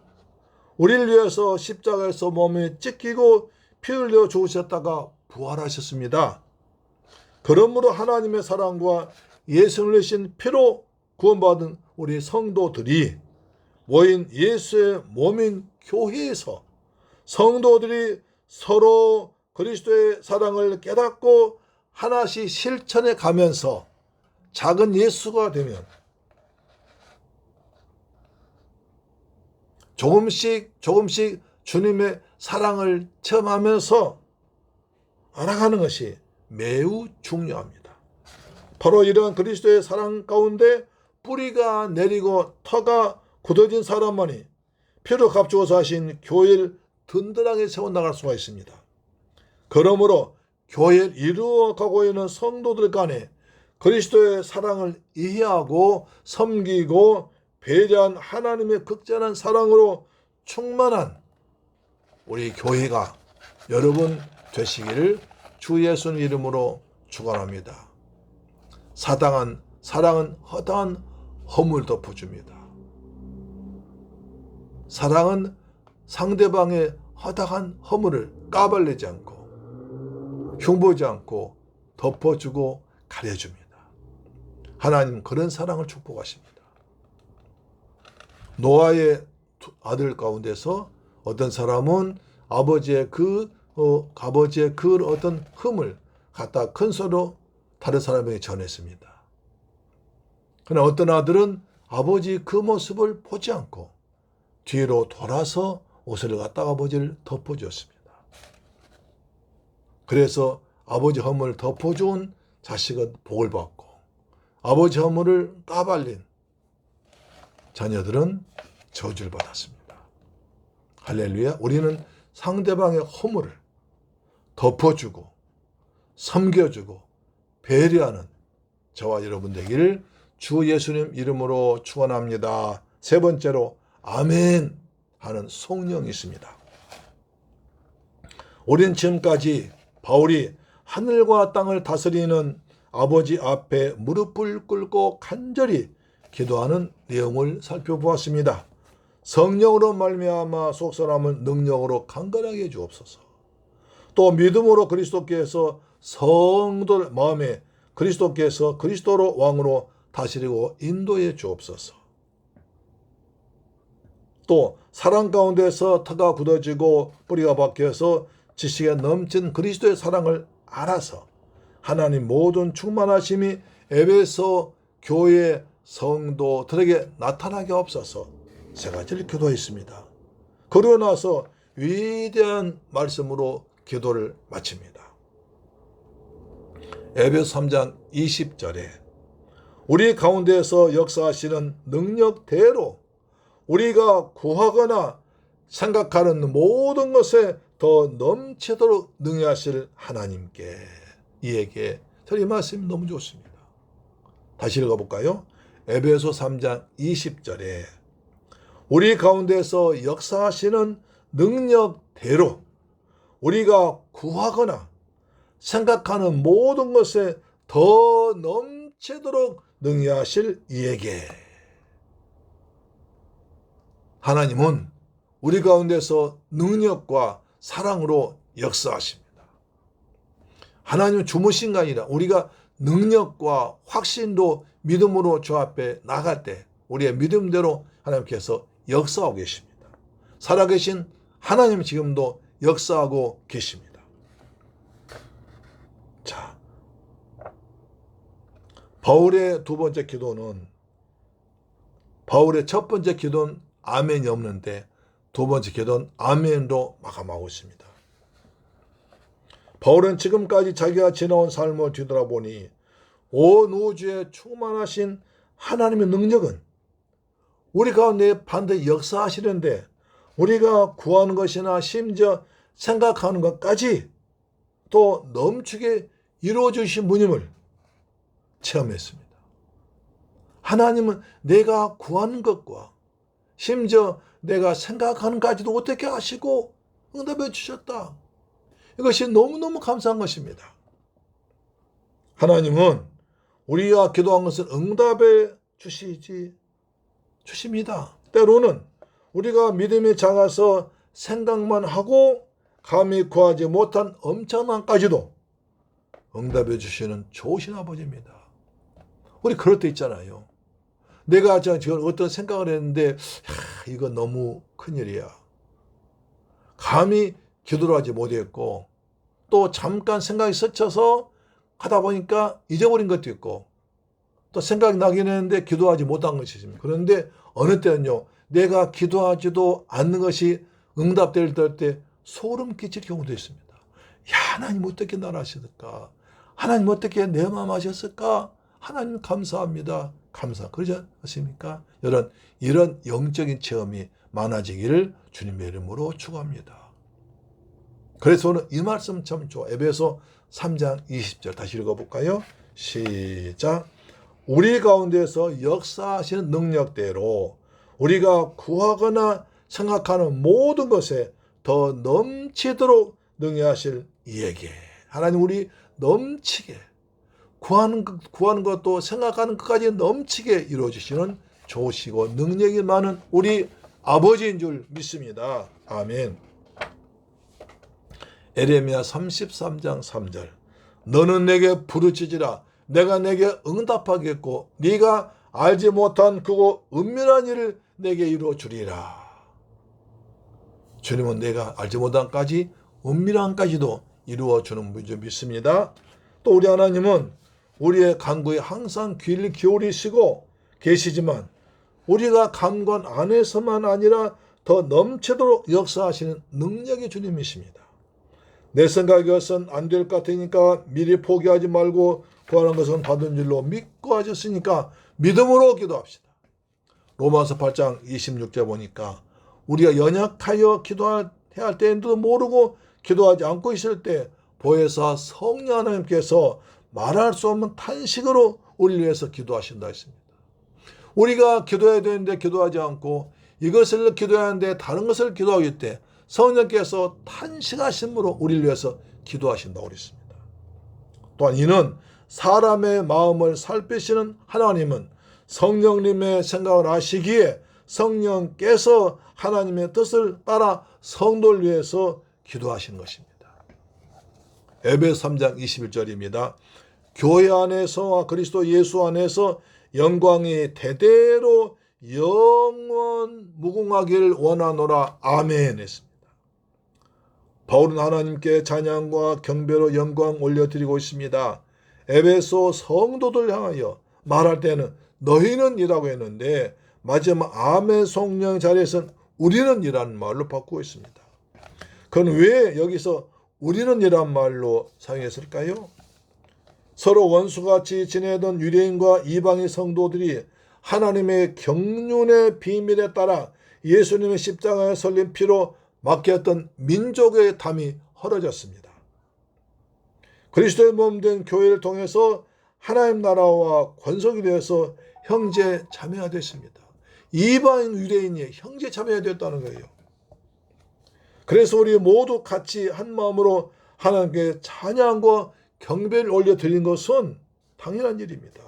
우리를 위해서 십자가에서 몸에 찢기고 피 흘려 죽으셨다가 부활하셨습니다. 그러므로 하나님의 사랑과 예수를 내신 피로 구원받은 우리 성도들이 모인 예수의 몸인 교회에서 성도들이 서로 그리스도의 사랑을 깨닫고 하나씩 실천해 가면서 작은 예수가 되면 조금씩 주님의 사랑을 체험하면서 알아가는 것이 매우 중요합니다. 바로 이런 그리스도의 사랑 가운데 뿌리가 내리고 터가 굳어진 사람만이 피로 값주고 사신 교회를 든든하게 세워나갈 수가 있습니다. 그러므로 교회를 이루어가고 있는 성도들 간에 그리스도의 사랑을 이해하고 섬기고 배려한 하나님의 극진한 사랑으로 충만한 우리 교회가 여러분 되시기를 주 예수님 이름으로 축원합니다. 사랑은 허다한 허물 덮어줍니다. 사랑은 상대방의 허다한 허물을 까발리지 않고 흉보지 않고 덮어주고 가려줍니다. 하나님 그런 사랑을 축복하십니다. 노아의 아들 가운데서 어떤 사람은 아버지의 그 어떤 흠을 갖다 큰 소리로 다른 사람에게 전했습니다. 그러나 어떤 아들은 아버지 그 모습을 보지 않고 뒤로 돌아서 옷을 갖다가 아버지를 덮어주었습니다. 그래서 아버지 허물을 덮어준 자식은 복을 받고 아버지 허물을 까발린 자녀들은 저주를 받았습니다. 할렐루야. 우리는 상대방의 허물을 덮어주고 섬겨주고 배려하는 저와 여러분 되기를 주 예수님 이름으로 축원합니다. 세 번째로 아멘 하는 성령이 있습니다. 우리는 지금까지 바울이 하늘과 땅을 다스리는 아버지 앞에 무릎을 꿇고 간절히 기도하는 내용을 살펴보았습니다. 성령으로 말미암아 속사람을 능력으로 강건하게 해 주옵소서. 또 믿음으로 그리스도께서 성도를 마음에 그리스도께서 그리스도로 왕으로 다스리고 인도해 주옵소서. 또 사랑 가운데서 터가 굳어지고 뿌리가 박혀서 지식에 넘친 그리스도의 사랑을 알아서 하나님 모든 충만하심이 에베소 교회 성도들에게 나타나게 없어서 세 가지를 기도했습니다. 그러고 나서 위대한 말씀으로 기도를 마칩니다. 에베소 3장 20절에 우리 가운데서 역사하시는 능력대로 우리가 구하거나 생각하는 모든 것에 더 넘치도록 능하실 하나님께 이에게 이 말씀이 너무 좋습니다. 다시 읽어볼까요? 에베소 3장 20절에 우리 가운데서 역사하시는 능력대로 우리가 구하거나 생각하는 모든 것에 더 넘치도록 능히하실 이에게 하나님은 우리 가운데서 능력과 사랑으로 역사하십니다. 하나님은 주무신 게 아니라 우리가 능력과 확신도 믿음으로 주 앞에 나갈 때 우리의 믿음대로 하나님께서 역사하고 계십니다. 살아계신 하나님 지금도 역사하고 계십니다. 자, 바울의 두 번째 기도는 바울의 첫 번째 기도는 아멘이 없는데 두 번째 기도는 아멘으로 마감하고 있습니다. 바울은 지금까지 자기가 지나온 삶을 뒤돌아보니 온 우주에 충만하신 하나님의 능력은 우리 가운데 반드시 역사하시는데 우리가 구하는 것이나 심지어 생각하는 것까지 또 넘치게 이루어주신 분임을 체험했습니다. 하나님은 내가 구하는 것과 심지어 내가 생각하는 것까지도 어떻게 하시고 응답해 주셨다. 이것이 너무너무 감사한 것입니다. 하나님은 우리가 기도한 것을 응답해 주십니다. 때로는 우리가 믿음이 작아서 생각만 하고 감히 구하지 못한 엄청난 까지도 응답해 주시는 좋으신 아버지입니다. 우리 그럴 때 있잖아요. 내가 지금 어떤 생각을 했는데 이거 너무 큰일이야. 감히 기도를 하지 못했고 또 잠깐 생각이 스쳐서 하다 보니까 잊어버린 것도 있고 또 생각이 나긴 했는데 기도하지 못한 것이 있습니다. 그런데 어느 때는요. 내가 기도하지도 않는 것이 응답될 때 소름 끼칠 경우도 있습니다. 야, 하나님 어떻게 나를 하셨을까? 하나님 어떻게 내 마음 하셨을까? 하나님 감사합니다. 그러지 않습니까? 이런 영적인 체험이 많아지기를 주님의 이름으로 축원합니다. 그래서 오늘 이 말씀 참 좋아. 에베소 3장 20절 다시 읽어볼까요? 시작. 우리 가운데서 역사하시는 능력대로 우리가 구하거나 생각하는 모든 것에 더 넘치도록 능히하실 이에게 하나님 우리 넘치게 구하는 것도 생각하는 것까지 넘치게 이루어주시는 좋으시고 능력이 많은 우리 아버지인 줄 믿습니다. 아멘. 에레미야 33장 3절 너는 내게 부르짖으라. 내가 내게 응답하겠고 네가 알지 못한 크고 은밀한 일을 내게 이루어 주리라. 주님은 내가 알지 못한까지 은밀한까지도 이루어 주는 분인 믿습니다. 또 우리 하나님은 우리의 간구에 항상 귀를 기울이시고 계시지만 우리가 감관 안에서만 아니라 더 넘치도록 역사하시는 능력의 주님이십니다. 내 생각이어선 안 될 것 같으니까 미리 포기하지 말고 구하는 것은 받은 줄로 믿고 하셨으니까 믿음으로 기도합시다. 로마서 8장 26절 보니까 우리가 연약하여 기도해야 할 때인지도 모르고 기도하지 않고 있을 때 보혜사 성령 하나님께서 말할 수 없는 탄식으로 우리를 위해서 기도하신다 했습니다. 우리가 기도해야 되는데 기도하지 않고 이것을 기도해야 하는데 다른 것을 기도하기 때 성령께서 탄식하심으로 우리를 위해서 기도하신다고 그랬습니다. 또한 이는 사람의 마음을 살피시는 하나님은 성령님의 생각을 하시기에 성령께서 하나님의 뜻을 따라 성도를 위해서 기도하시는 것입니다. 에베소 3장 21절입니다. 교회 안에서와 그리스도 예수 안에서 영광이 대대로 영원 무궁하기를 원하노라. 아멘 했습니다. 바울은 하나님께 찬양과 경배로 영광 올려드리고 있습니다. 에베소 성도들 향하여 말할 때는 너희는 이라고 했는데 마지막 아멘 성령 자리에서는 우리는 이라는 말로 바꾸고 있습니다. 그건 왜 여기서 우리는 이란 말로 사용했을까요? 서로 원수같이 지내던 유대인과 이방인 성도들이 하나님의 경륜의 비밀에 따라 예수님의 십자가에 설린 피로 맡겼던 민족의 담이 헐어졌습니다. 그리스도의 몸된 교회를 통해서 하나님 나라와 권속이 되어서 형제 자매가 됐습니다. 이방인 유대인이 형제 자매가 되었다는 거예요. 그래서 우리 모두 같이 한 마음으로 하나님께 찬양과 경배를 올려드린 것은 당연한 일입니다.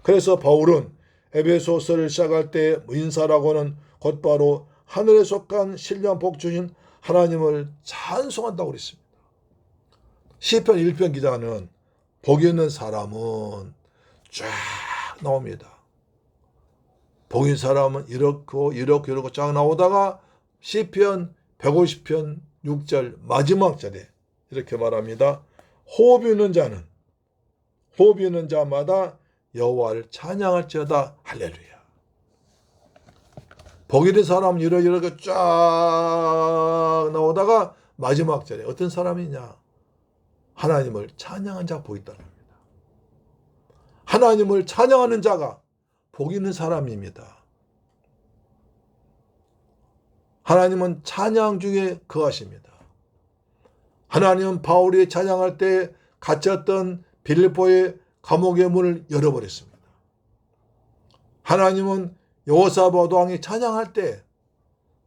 그래서 바울은 에베소서를 시작할 때 인사라고는 곧바로 하늘에 속한 신령 복주신 하나님을 찬송한다고 그랬습니다. 시편 1편 기자는 복 있는 사람은 쫙 나옵니다. 복 있는 사람은 이렇게 쫙 나오다가 시편 150편 6절 마지막 절에 이렇게 말합니다. 호흡 있는 자마다 여호와를 찬양할지어다. 할렐루야. 복 있는 사람은 이렇게 쫙 나오다가 마지막 절에 어떤 사람이냐? 하나님을 찬양한 자가 복 있다는 겁니다. 하나님을 찬양하는 자가 복 있는 사람입니다. 하나님은 찬양 중에 거하십니다. 하나님은 바울이 찬양할 때 갇혔던 빌립보의 감옥의 문을 열어버렸습니다. 하나님은 여호사밧 왕이 찬양할 때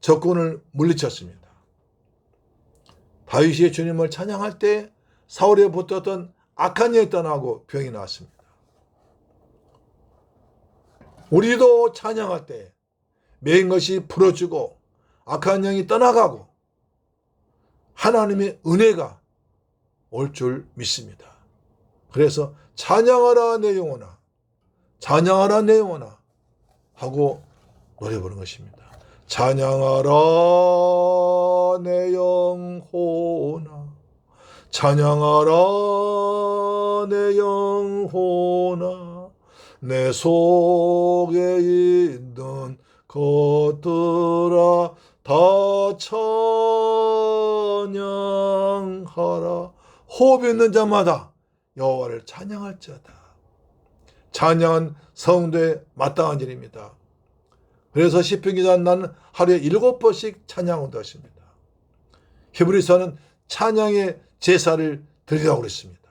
적군을 물리쳤습니다. 다윗이 주님을 찬양할 때 사울에 붙었던 악한 영이 떠나고 병이 나았습니다. 우리도 찬양할 때 매인 것이 풀어지고 악한 영이 떠나가고 하나님의 은혜가 올 줄 믿습니다. 그래서 찬양하라 내 영혼아, 찬양하라 내 영혼아 하고 노래 부르는 것입니다. 찬양하라 내 영혼아, 찬양하라 내 영혼아, 내 속에 있는 것들아 다 찬양하라. 호흡 있는 자마다 여호와를 찬양할지어다. 찬양은 성도의 마땅한 일입니다. 그래서 시편 기자는 나는 하루에 7번씩 찬양한다 하십니다. 히브리서는 찬양의 제사를 드리라고 그랬습니다.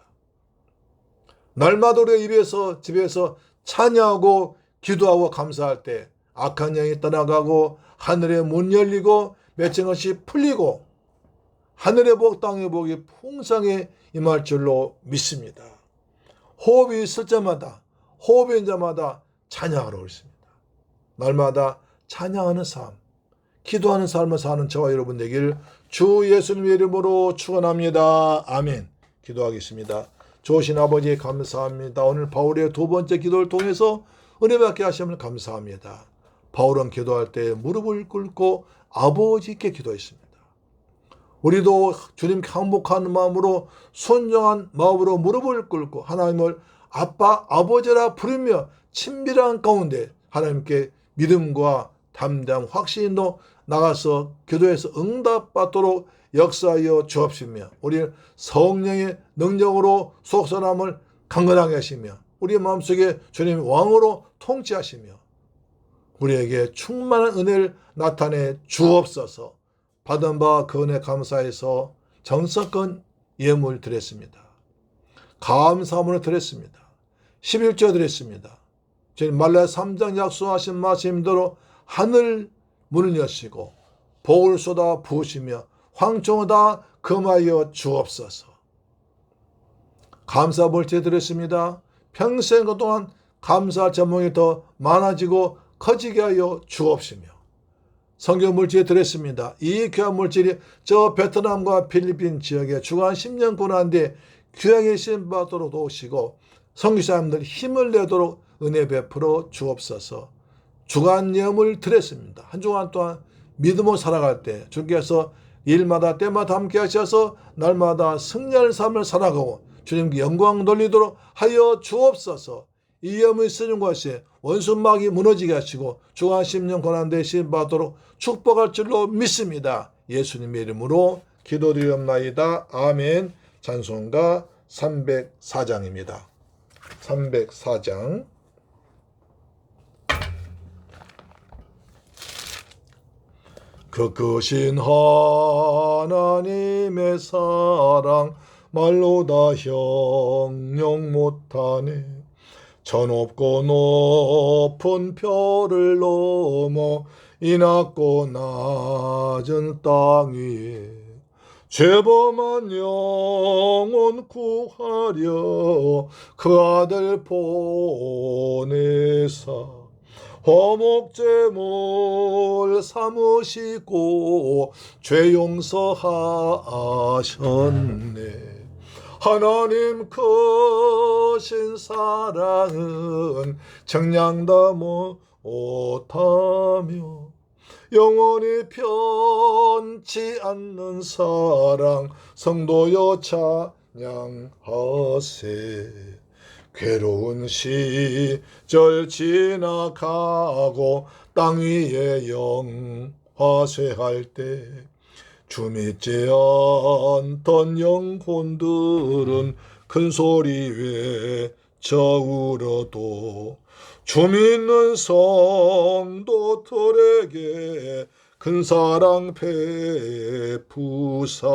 날마다 우리가 집에서 찬양하고 기도하고 감사할 때 악한 영이 떠나가고 하늘의 문 열리고 맺힌 것이 풀리고 하늘의 복 땅의 복이 풍성히 임할 줄로 믿습니다. 호흡이 있을 때마다 호흡인 자마다 찬양하러 있습니다. 날마다 찬양하는 삶, 기도하는 삶을 사는 저와 여러분 되기를 주 예수님의 이름으로 축원합니다. 아멘. 기도하겠습니다. 좋으신 아버지 감사합니다. 오늘 바울의 두 번째 기도를 통해서 은혜 받게 하심을 감사합니다. 바울은 기도할 때 무릎을 꿇고 아버지께 기도했습니다. 우리도 주님께 항복하는 마음으로 순종한 마음으로 무릎을 꿇고 하나님을 아빠, 아버지라 부르며 친밀한 가운데 하나님께 믿음과 담대함, 확신으로 나가서 기도해서 응답받도록 역사하여 주옵시며 우리 성령의 능력으로 속선함을 강건하게 하시며 우리 마음속에 주님 왕으로 통치하시며 우리에게 충만한 은혜를 나타내 주옵소서. 받은 바 그 은혜 감사해서 정성껏 예물 드렸습니다. 감사함으로 드렸습니다. 11조 드렸습니다. 주님 말라 3장 약속하신 말씀대로 하늘 문을 여시고 복을 쏟아 부으시며 황총을 다 금하여 주옵소서. 감사 물질 드렸습니다. 평생 그동안 감사 제목이 더 많아지고 커지게 하여 주옵시며 성경 물질 드렸습니다. 이 귀한 물질이 저 베트남과 필리핀 지역에 주간 10년 고난데 귀하게 쓰임받도록 도우시고 선교사님들 힘을 내도록 은혜 베풀어 주옵소서. 주간 예물 드렸습니다. 한 주간 동안 믿음으로 살아갈 때 주께서 일마다 때마다 함께 하셔서 날마다 승리할 삶을 살아가고 주님께 영광 돌리도록 하여 주옵소서. 이 예물 쓰는 것이 원수막이 무너지게 하시고 주간 10년 고난 대신 받도록 축복할 줄로 믿습니다. 예수님의 이름으로 기도드리옵나이다. 아멘. 찬송가 304장입니다. 304장. 그 크신 하나님의 사랑 말로 다 형용 못하네. 저 높고 높은 별을 넘어 이 낮고 낮은 땅 위에 죄범한 영혼 구하려 그 아들 보내사 화목제물 삼으시고 죄 용서하셨네. 하나님 크신 사랑은 정량다 못하며 영원히 변치 않는 사랑 성도여 찬양하세. 괴로운 시절 지나가고 땅 위에 영화쇠할 때 주 믿지 않던 영혼들은 큰 소리 외쳐 울어도 주 믿는 성도들에게 큰 사랑 베푸사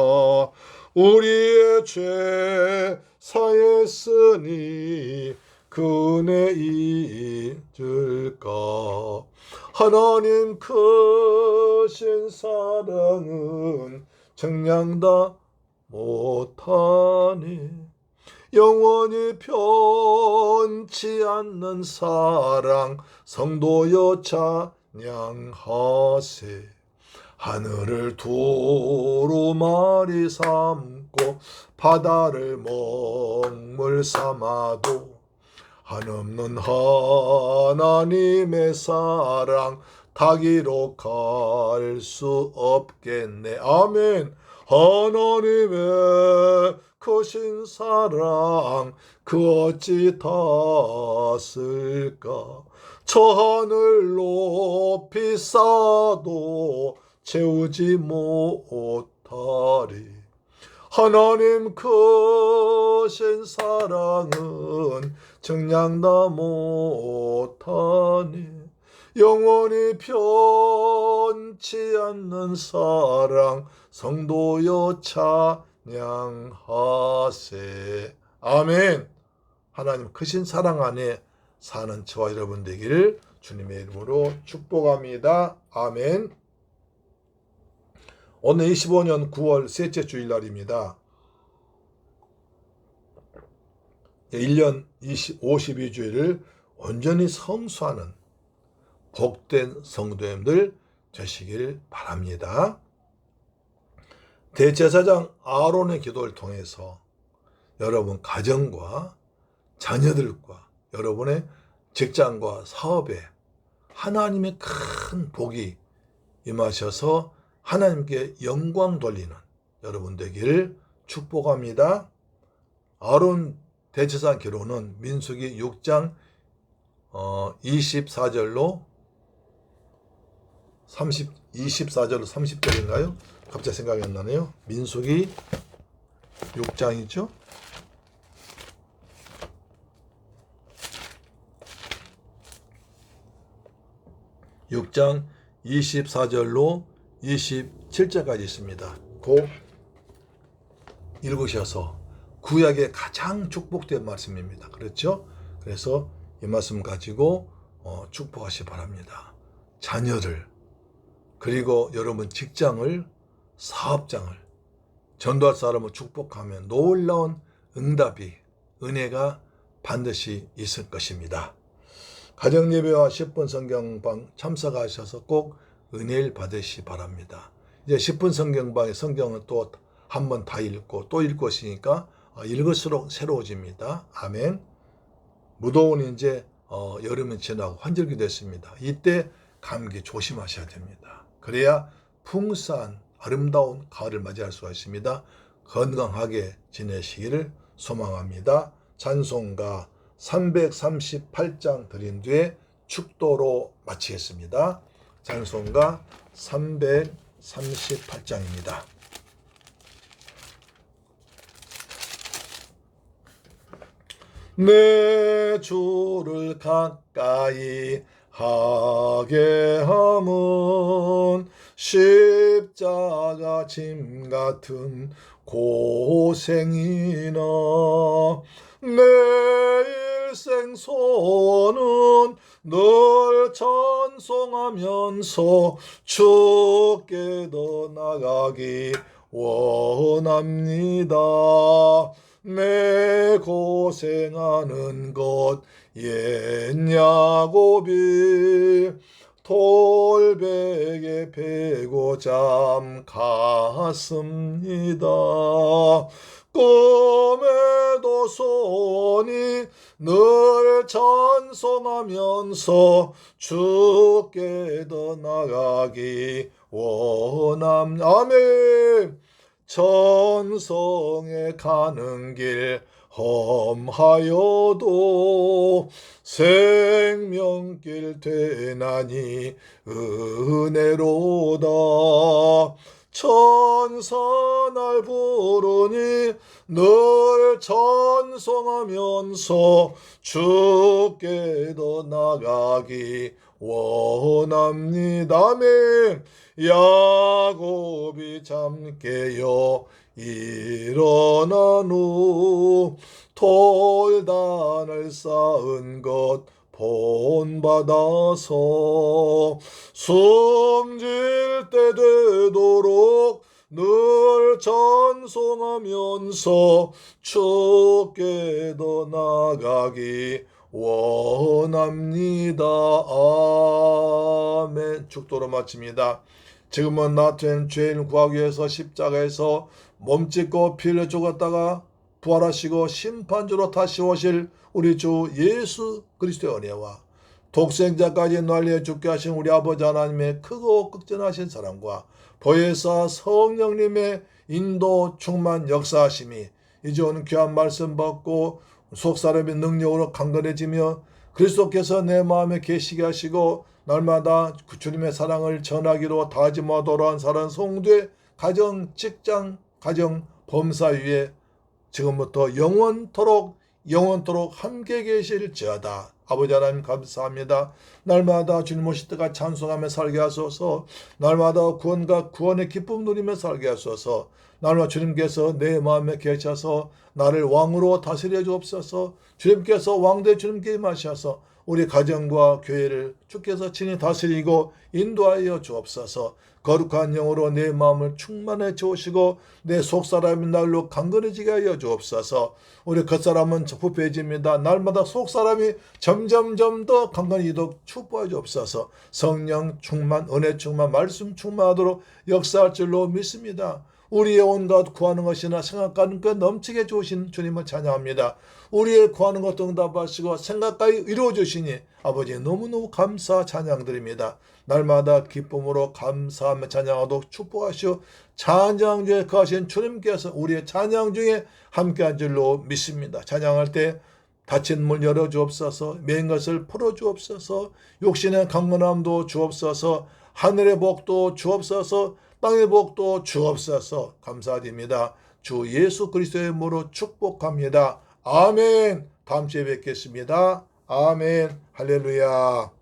우리의 죄 사했으니 그 은혜 잊을까. 하나님 크신 사랑은 정량다 못하니 영원히 변치 않는 사랑 성도여 찬양하세. 하늘을 두루마리 삼고 바다를 먹물 삼아도 한없는 하나님의 사랑 다 기록할 수 없겠네. 아멘. 하나님의 크신 사랑 그 어찌 닿았을까. 저 하늘 높이 쌓아도 채우지 못하리. 하나님 크신 사랑은 정량다 못하니 영원히 변치 않는 사랑 성도여 찬양하세. 아멘. 하나님 크신 사랑 안에 사는 저와 여러분 되기를 주님의 이름으로 축복합니다. 아멘. 오늘 25년 9월 셋째 주일날입니다. 1년 52주일을 온전히 성수하는 복된 성도님들 되시길 바랍니다. 대제사장 아론의 기도를 통해서 여러분 가정과 자녀들과 여러분의 직장과 사업에 하나님의 큰 복이 임하셔서 하나님께 영광 돌리는 여러분 되기를 축복합니다. 아론 대제사장 기록은 민수기 6장 24절로 24절로 30절인가요? 갑자기 생각이 안 나네요. 민수기 6장이죠. 6장 24절로 27절까지 있습니다. 꼭 읽으셔서 구약의 가장 축복된 말씀입니다. 그렇죠? 그래서 이 말씀 가지고 축복하시 바랍니다. 자녀를, 그리고 여러분 직장을, 사업장을, 전도할 사람을 축복하면 놀라운 응답이, 은혜가 반드시 있을 것입니다. 가정예배와 10분 성경방 참석하셔서 꼭 은혜를 받으시 바랍니다. 이제 10분 성경방의 성경은 또 한 번 다 읽고 또 읽고 있으니까 읽을수록 새로워집니다. 아멘. 무더운 이제 여름이 지나고 환절기 됐습니다. 이때 감기 조심하셔야 됩니다. 그래야 풍성한 아름다운 가을을 맞이할 수가 있습니다. 건강하게 지내시기를 소망합니다. 찬송가 338장 드린 뒤에 축도로 마치겠습니다. 찬송가 338장입니다. 내 주를 가까이 하게 함은 십자가 짐 같은 고생이나 내 일생 소원은 늘 찬송하면서 주께 더 나가기 원합니다. 내 고생하는 것 옛 야곱이 돌베개 베고 잠 갔습니다. 꿈에도 손이 늘 찬송하면서 주께 더 나가기 원합니다. 아멘. 천성에 가는 길 험하여도 생명길 되나니 은혜로다. 천사 날 부르니 늘 찬송하면서 주께 더 나가기 원합니다. 아멘. 야곱이 잠 깨어 일어난 후 돌단을 쌓은 것 본받아서 숨질 때 되도록 늘 찬송하면서 주께 더 나가기 원합니다. 아멘. 축도로 마칩니다. 지금은 나 된 죄인 구하기 위해서 십자가에서 몸짓고 피 흘려 죽었다가 부활하시고 심판주로 다시 오실 우리 주 예수 그리스도의 은혜와 독생자까지 날려 죽게 하신 우리 아버지 하나님의 크고 극진하신 사랑과 보혜사 성령님의 인도 충만 역사하심이 이제 오는 귀한 말씀 받고 속사람의 능력으로 강건해지며 그리스도께서 내 마음에 계시게 하시고 날마다 주님의 사랑을 전하기로 다짐하고 돌아온 사랑 성도의 가정, 직장, 가정, 범사 위에 지금부터 영원토록 함께 계실지어다. 아버지 하나님 감사합니다. 날마다 주님 오실 때가 찬송하며 살게 하소서. 날마다 구원과 구원의 기쁨 누리며 살게 하소서. 날마다 주님께서 내 마음에 계셔서 나를 왕으로 다스려 주옵소서. 주님께서 왕대 주님께 임하셔서 우리 가정과 교회를 주께서 친히 다스리고 인도하여 주옵소서. 거룩한 영으로 내 마음을 충만해 주시고 내 속사람이 날로 강건해지게 하여 주옵소서. 우리 겉사람은 부패해집니다. 날마다 속사람이 점점 더 강건해지도록 축복해 주옵소서. 성령 충만, 은혜 충만, 말씀 충만하도록 역사할 줄로 믿습니다. 우리의 온갖 구하는 것이나 생각하는 것 넘치게 주신 주님을 찬양합니다. 우리의 구하는 것도 응답하시고 생각까지 이루어주시니 아버지 너무너무 감사 찬양드립니다. 날마다 기쁨으로 감사하며 찬양하도록 축복하시오. 찬양 중에 거하신 주님께서 우리의 찬양 중에 함께한 줄로 믿습니다. 찬양할 때 닫힌 문 열어주옵소서, 매인 것을 풀어주옵소서, 욕심의 강건함도 주옵소서, 하늘의 복도 주옵소서, 땅의 복도 주옵소서. 감사드립니다. 주 예수 그리스도의 이름으로 축복합니다. 아멘. 다음 주에 뵙겠습니다. 아멘. 할렐루야.